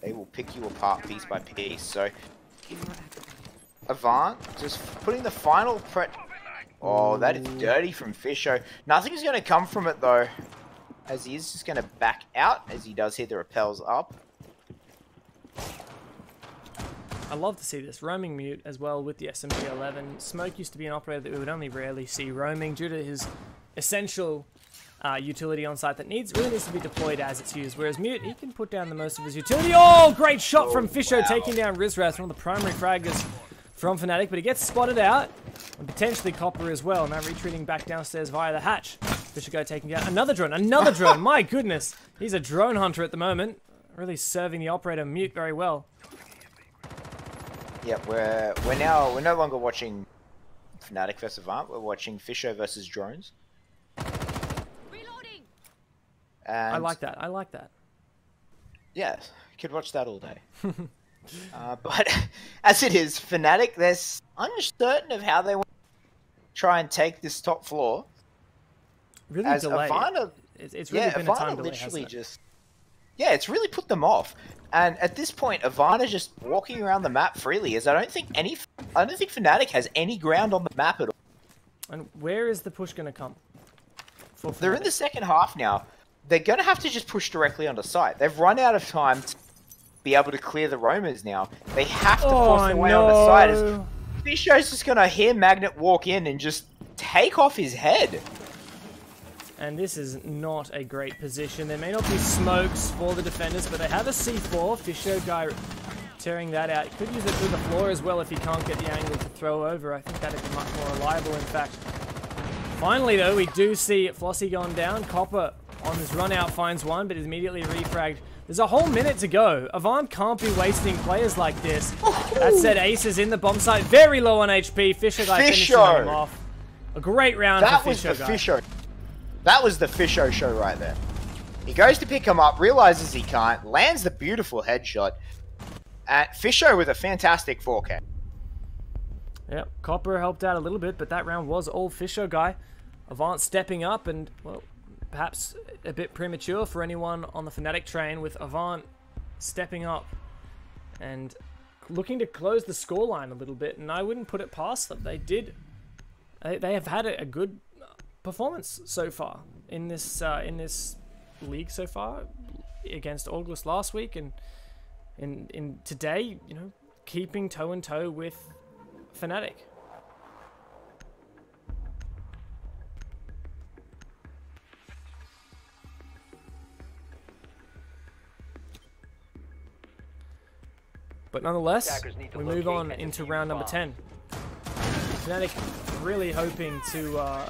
they will pick you apart piece by piece. So, Avant just putting the final Oh, that is dirty from Fisho. Nothing's going to come from it though, as he is just going to back out as he does hit the rappels up. I love to see this roaming mute as well with the SMG-11. Smoke used to be an operator that we would only rarely see roaming due to his essential utility on site that really needs to be deployed as it's used. Whereas Mute, he can put down the most of his utility. Oh, great shot from Fisho, taking down Rizraz, one of the primary fraggers from Fnatic, but he gets spotted out, and potentially Copper as well. Now retreating back downstairs via the hatch. Fisho taking down another drone, my goodness. He's a drone hunter at the moment, really serving the operator Mute very well. Yeah, we're no longer watching Fnatic versus Avant, we're watching Fisho versus drones. Reloading. And I like that. yeah, could watch that all day. But as it is, Fnatic, they're uncertain of how they want to try and take this top floor. Really as delayed. Ivana, it's really been a time delay, literally hasn't it? just, yeah, it's really put them off. And at this point, Ivana just walking around the map freely, as I don't think Fnatic has any ground on the map at all. And where is the push going to come? They're in the second half now. They're going to have to just push directly onto site. They've run out of time to be able to clear the roamers now. They have to force their way onto site. As Fisho's just going to hear Magnet walk in and just take off his head. And this is not a great position. There may not be smokes for the defenders, but they have a C4. Fisho guy tearing that out. He could use it through the floor as well if he can't get the angle to throw over. I think that'd be much more reliable, in fact. Finally, though, we do see Flossie going down. Copper on his run out finds one, but is immediately refragged. There's a whole minute to go. Avant can't be wasting players like this. That said, Ace is in the bomb site, very low on HP. Fisho guy finishing him off. A great round for Fisho guy. That was the Fisho show right there. He goes to pick him up, realizes he can't, lands the beautiful headshot. Fisho with a fantastic 4K. Yep, Copper helped out a little bit, but that round was all Fisho guy. Avant stepping up and, well, perhaps a bit premature for anyone on the Fnatic train, with Avant stepping up and looking to close the scoreline a little bit, and I wouldn't put it past them. They have had a good performance so far in this league so far, against August last week, and in today, you know, keeping toe and toe with Fnatic. But nonetheless, we move on into round number 10. Fnatic really hoping to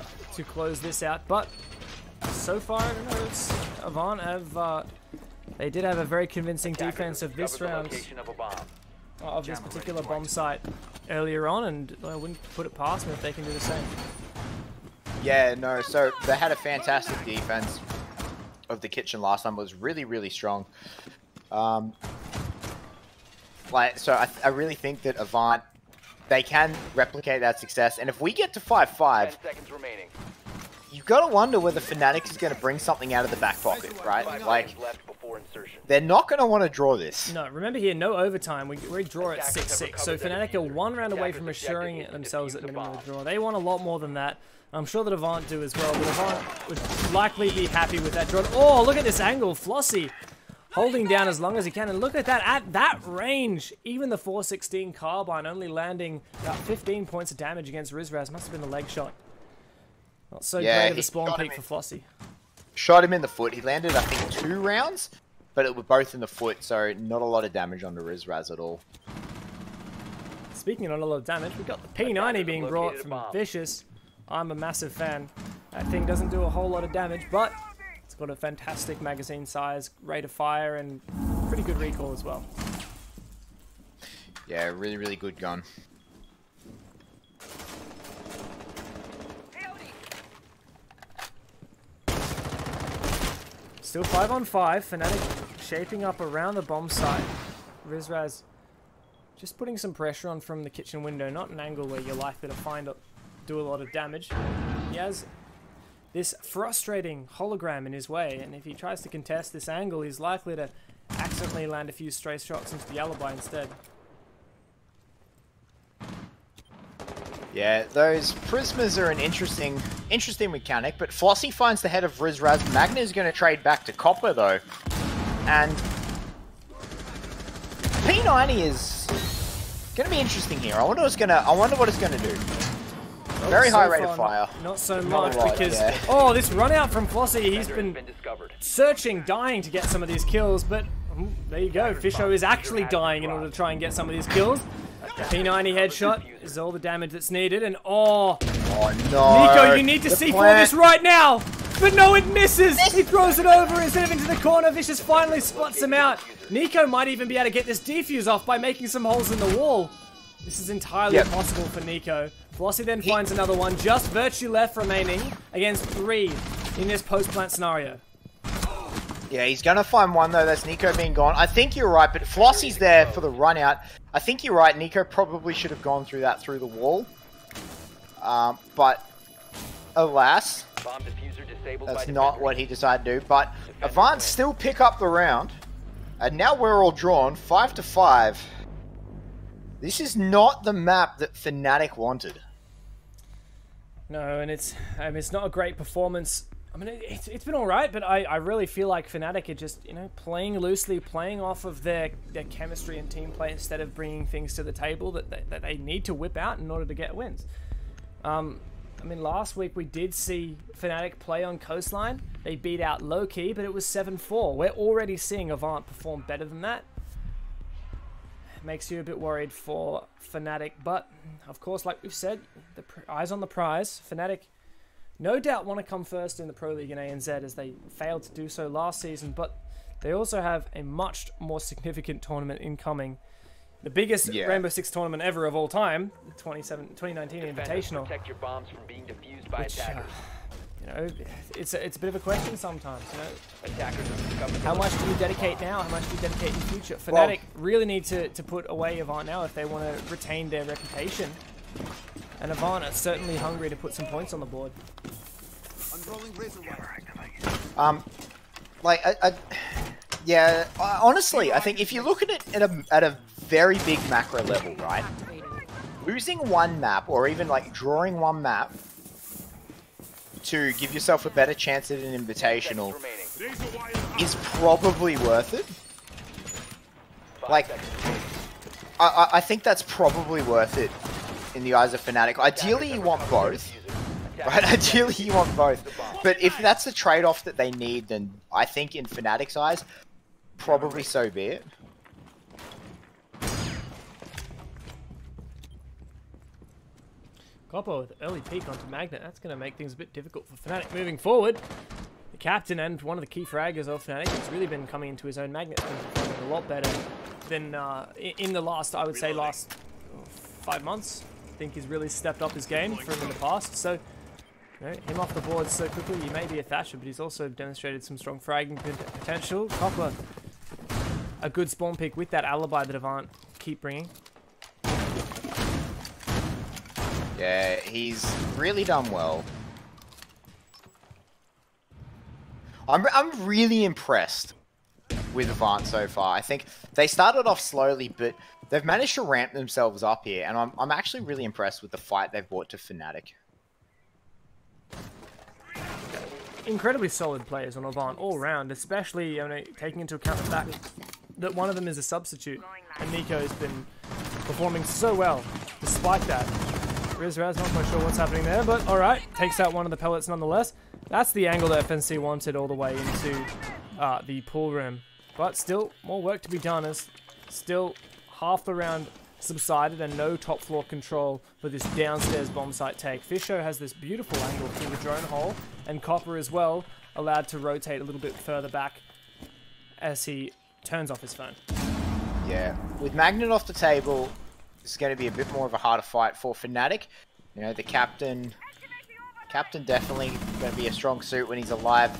close this out, but so far, I don't know, it's Avant have they did have a very convincing defense of this round, of this particular bomb site earlier on, and I wouldn't put it past them if they can do the same. Yeah, no, so they had a fantastic defense of the kitchen last time. It was really, really strong. So I really think that Avant, they can replicate that success, and if we get to 5-5, you gotta wonder whether Fnatic is going to bring something out of the back pocket, right? Like, they're not going to want to draw this. No, remember here, no overtime. We draw at 6-6, so Fnatic are one round away from assuring themselves at minimum of draw. They want a lot more than that. I'm sure that Avant do as well, but Avant would likely be happy with that draw. Oh, look at this angle, Flossie holding down as long as he can, and look at that, at that range, even the 416 carbine only landing about 15 points of damage against Rizraz. Must have been the leg shot. Not so great of a spawn peak for Flossie. Shot him in the foot. He landed, I think, 2 rounds, but it was both in the foot, so not a lot of damage onto Rizraz at all. Speaking of not a lot of damage, we've got the P90 being brought from Vicious. I'm a massive fan. That thing doesn't do a whole lot of damage, but it's got a fantastic magazine size, rate of fire, and pretty good recoil as well. Yeah, really, really good gun. Still 5-on-5, Fnatic shaping up around the bomb site. Rizraz just putting some pressure on from the kitchen window, not an angle where you're likely to do a lot of damage. He has this frustrating hologram in his way, and if he tries to contest this angle, he's likely to accidentally land a few stray shots into the alibi instead. Yeah, those prismas are an interesting mechanic, but Flossie finds the head of Rizraz. Magna is going to trade back to Copper, though. And P90 is going to be interesting here. I wonder what it's going to do. Very so high rate of far, fire. Not so Not much a lot, because yeah. oh, this run out from Flossie. He's Been been discovered. searching, dying to get some of these kills, but there you go. Fisho is actually dying in order to try and get some of these kills. The P90 headshot is all the damage that's needed, and oh no. Nico, you need to The C4 plant- this right now! But no, it misses! He throws it over instead of into the corner. Vicious finally spots him out. Nico might even be able to get this defuse off by making some holes in the wall. This is entirely possible for Nico. Flossie then finds another one. Just Virtue left remaining against 3 in this post-plant scenario. Yeah, he's going to find one, though. That's Nico being gone. I think you're right, but Flossie's there for the run out. I think you're right. Nico probably should have gone through that through the wall. But alas, Bomb diffuser disabled that's by not defender. what he decided to do. But Avant still pick up the round. And now we're all drawn 5-5. This is not the map that Fnatic wanted. No, and it's not a great performance. I mean, it's been all right, but I really feel like Fnatic are just, you know, playing loosely, playing off of their chemistry and team play instead of bringing things to the table that they need to whip out in order to get wins. I mean, last week we did see Fnatic play on Coastline. They beat out Low-Key, but it was 7-4. We're already seeing Avant perform better than that. Makes you a bit worried for Fnatic, but of course, like we've said, the eyes on the prize. Fnatic no doubt want to come first in the Pro League in ANZ as they failed to do so last season, but they also have a much more significant tournament incoming. The biggest Rainbow Six tournament ever of all time, the 2019 Invitational. Protect your bombs from being defused by Which, attackers. you know, it's a bit of a question sometimes, you know. Attackers have discovered How much do you dedicate now? How much do you dedicate in the future? Fnatic really need to put away Avant now if they want to retain their reputation. And Avant are certainly hungry to put some points on the board. Honestly, I think if you look at it at a very big macro level, right? Losing one map, or even like drawing one map, to give yourself a better chance at an invitational is probably worth it. Like, I think that's probably worth it in the eyes of Fnatic. Ideally, you want both. Right? Ideally, you want both. But if that's the trade-off that they need, then I think in Fnatic's eyes, probably so be it. Copper with early peek onto Magnet. That's going to make things a bit difficult for Fnatic moving forward. The captain and one of the key fraggers of Fnatic has really been coming into his own. Magnet's been performing a lot better than in the last, I would say, last 5 months. I think he's really stepped up his game from in the past. So, you know, him off the board so quickly, he may be a Thatcher, but he's also demonstrated some strong fragging potential. Copper, a good spawn pick with that alibi that Avant keep bringing. Yeah, he's really done well. I'm really impressed with Avant so far. I think they started off slowly, but they've managed to ramp themselves up here, and I'm actually really impressed with the fight they've brought to Fnatic. Incredibly solid players on Avant all round, especially, you know, taking into account the fact that one of them is a substitute, and Nico has been performing so well despite that. Rizraz, not quite sure what's happening there, but alright, takes out one of the pellets nonetheless. That's the angle that FNC wanted all the way into the pool room. But still, more work to be done as still half the round subsided and no top floor control for this downstairs bomb site take. Fisho has this beautiful angle through the drone hole, and Copper as well, allowed to rotate a little bit further back as he turns off his phone. Yeah, with Magnet off the table, it's going to be a bit more of a harder fight for Fnatic. You know, the captain definitely going to be a strong suit when he's alive.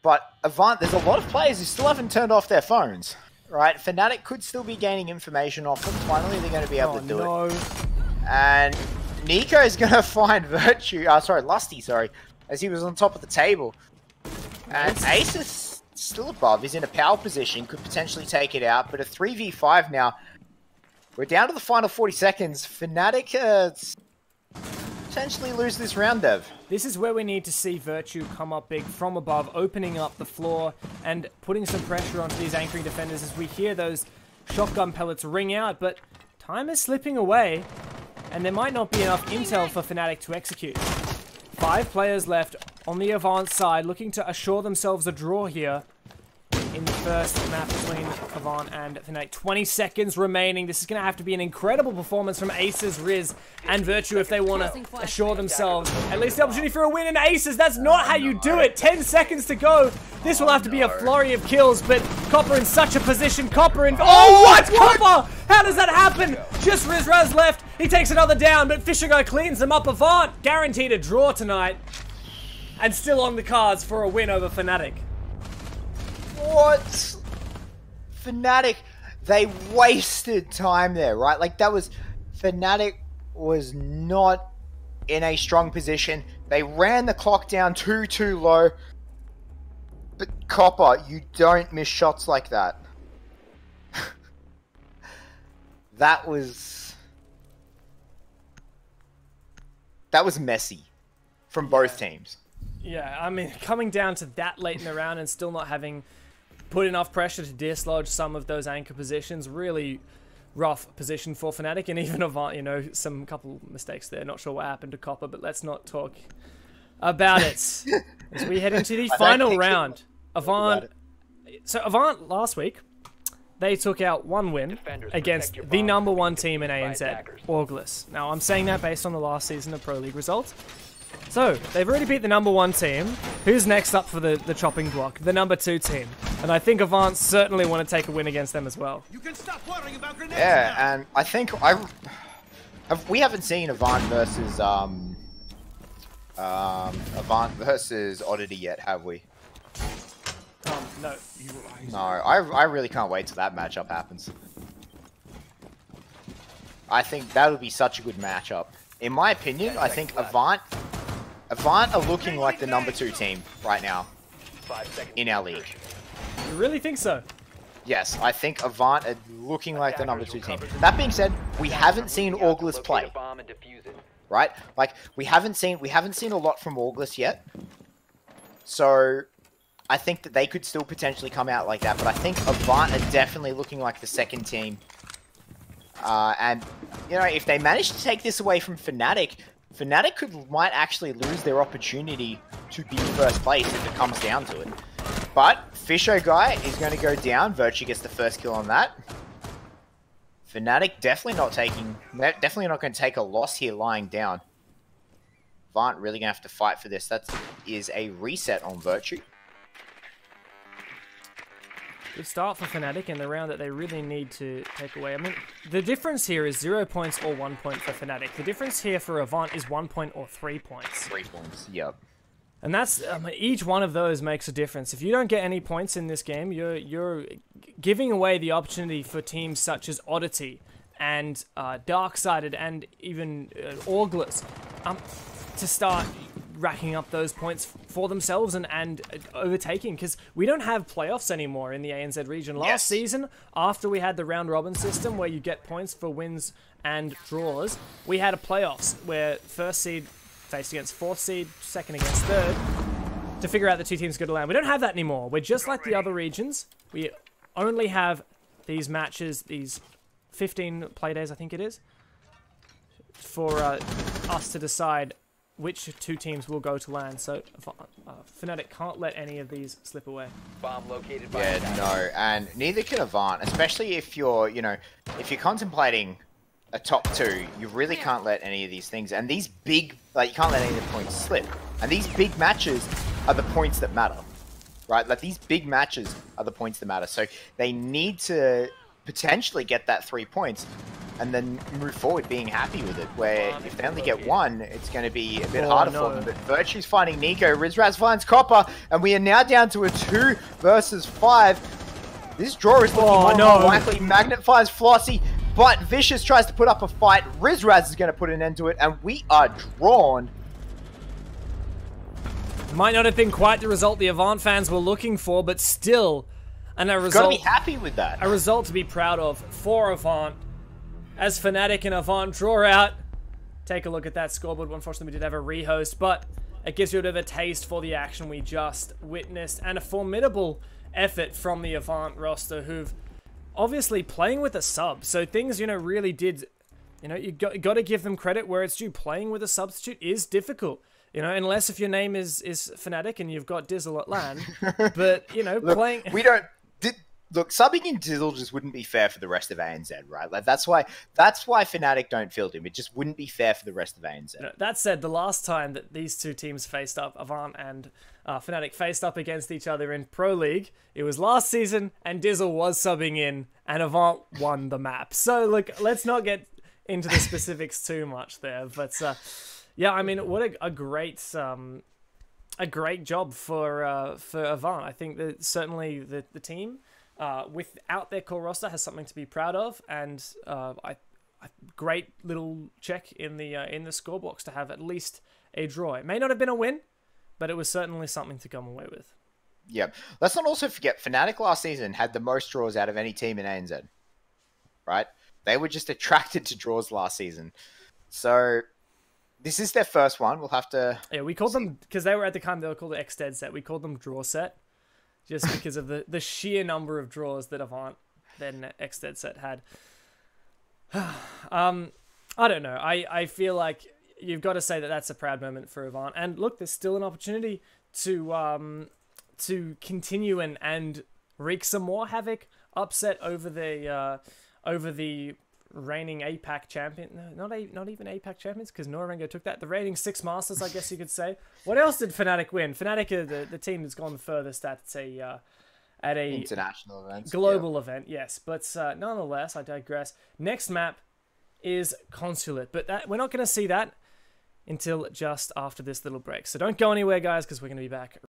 But Avant, there's a lot of players who still haven't turned off their phones, right? Fnatic could still be gaining information off them. Finally, they're going to be able to do it. And Nico's going to find Lusty, as he was on top of the table. And Ace is still above. He's in a power position, could potentially take it out, but a 3v5 now. We're down to the final 40 seconds. Fnatic potentially lose this round, Dev. This is where we need to see Virtue come up big from above, opening up the floor and putting some pressure onto these anchoring defenders as we hear those shotgun pellets ring out, but time is slipping away. and there might not be enough intel for Fnatic to execute. 5 players left on the Avant side, looking to assure themselves a draw here in the first map between Avant and Fnatic. 20 seconds remaining. This is going to have to be an incredible performance from Aces, Riz, and Virtue if they want to assure themselves at least the opportunity for a win. And Aces, that's not how you do it. 10 seconds to go. This will have to be a flurry of kills, but Copper in such a position. Copper in... Oh, what? Copper! How does that happen? Just Rizraz left. He takes another down, but Fisher Guy cleans them up. Avant guaranteed a draw tonight. And still on the cards for a win over Fnatic. What? Fnatic, they wasted time there, right? Like, that was... Fnatic was not in a strong position. They ran the clock down too low. But Copper, you don't miss shots like that. That was messy from both teams. Yeah, I mean, coming down to that late in the round and still not having put enough pressure to dislodge some of those anchor positions, really rough position for Fnatic, and even Avant, you know, some couple mistakes there. Not sure what happened to Copper, but let's not talk about it as we head into the final round. Avant, so Avant last week, they took out 1 win against the #1 team in ANZ, Auglis. Now, I'm saying that based on the last season of Pro League results. So, they've already beat the #1 team. Who's next up for the chopping block? The #2 team. And I think Avant certainly want to take a win against them as well. You can stop worrying about grenades Yeah, now. and I think we haven't seen Avant versus Oddity yet, have we? No. No, I really can't wait till that matchup happens. I think that would be such a good matchup. In my opinion, I think Avant are looking like the #2 team right now in our league. You really think so? Yes, I think Avant are looking like the #2 team. That being said, we haven't seen Auglis play, right? Like, we haven't seen a lot from Auglis yet. So I think that they could still potentially come out like that, but I think Avant are definitely looking like the second team. And, you know, if they manage to take this away from Fnatic, Fnatic might actually lose their opportunity to be first place if it comes down to it. But Fisher Guy is going to go down. Virtue gets the first kill on that. Fnatic definitely not going to take a loss here lying down. Avant really going to have to fight for this. That is a reset on Virtue. Good start for Fnatic in the round that they really need to take away. I mean, the difference here is 0 points or 1 point for Fnatic. The difference here for Avant is 1 point or 3 points. 3 points, yep. And that's each one of those makes a difference. If you don't get any points in this game, you're giving away the opportunity for teams such as Oddity and Darksided and even Auglis to start racking up those points for themselves and overtaking, because we don't have playoffs anymore in the ANZ region. Last season, after we had the round robin system where you get points for wins and draws, we had a playoffs where first seed faced against 4th seed, second against 3rd, to figure out the 2 teams go to land. We don't have that anymore. We're just like the other regions. We only have these matches, these 15 play days, I think it is, for us to decide which 2 teams will go to land. So Fnatic can't let any of these slip away. Bomb located by no, and neither can Avant, especially if you're, if you're contemplating a top 2, you really can't let any of these things, and these big, like, you can't let any of the points slip. And these big matches are the points that matter, right? Like, these big matches are the points that matter. So they need to potentially get that 3 points and then move forward being happy with it, where if they only get 1, it's going to be a bit harder for them. But Virtue's finding Nico, Rizraz finds Copper, and we are now down to a 2 versus 5. This draw is looking more likely. Magnet finds Flossie, but Vicious tries to put up a fight. Rizraz is going to put an end to it, and we are drawn. Might not have been quite the result the Avant fans were looking for, but still, and a result. Got to be happy with that. A result to be proud of for Avant. As Fnatic and Avant draw out, take a look at that scoreboard. Unfortunately, we did have a rehost, but it gives you a bit of a taste for the action we just witnessed, and a formidable effort from the Avant roster, who've obviously playing with a sub, so things, really did You know, you got to give them credit where it's due. Playing with a substitute is difficult. You know, unless if your name is Fnatic and you've got Dizzle at LAN. But, you know, Look, playing... Look, subbing in Dizzle just wouldn't be fair for the rest of ANZ, right? Like that's why Fnatic don't field him. It just wouldn't be fair for the rest of ANZ. You know, that said, the last time that these two teams faced up, Avant and Fnatic faced up against each other in Pro League, it was last season, and Dizzle was subbing in, and Avant won the map. So, look, let's not get into the specifics too much there. But, yeah, I mean, what a great job for Avant. I think that certainly the team, without their core roster, has something to be proud of, and great little check in the score box to have at least a draw. It may not have been a win, but it was certainly something to come away with. Yeah. Let's not also forget, Fnatic last season had the most draws out of any team in ANZ. Right? They were just attracted to draws last season. So this is their first one. We'll have to... Yeah, we called them, because they were at the time, they were called the X-Dead set. We called them draw set, just because of the sheer number of draws that Avant, then X-Dead set, had. I don't know. I feel like you've got to say that that's a proud moment for Avant. And look, there's still an opportunity to continue and wreak some more havoc, upset over the reigning APAC champion. No, not even APAC champions, because Norengo took that. The reigning Six Masters, I guess you could say. What else did Fnatic win? Fnatic are the team that's gone the furthest at a international event, global event, yes. But nonetheless, I digress. Next map is Consulate, but we're not going to see that until just after this little break. So don't go anywhere, guys, because we're going to be back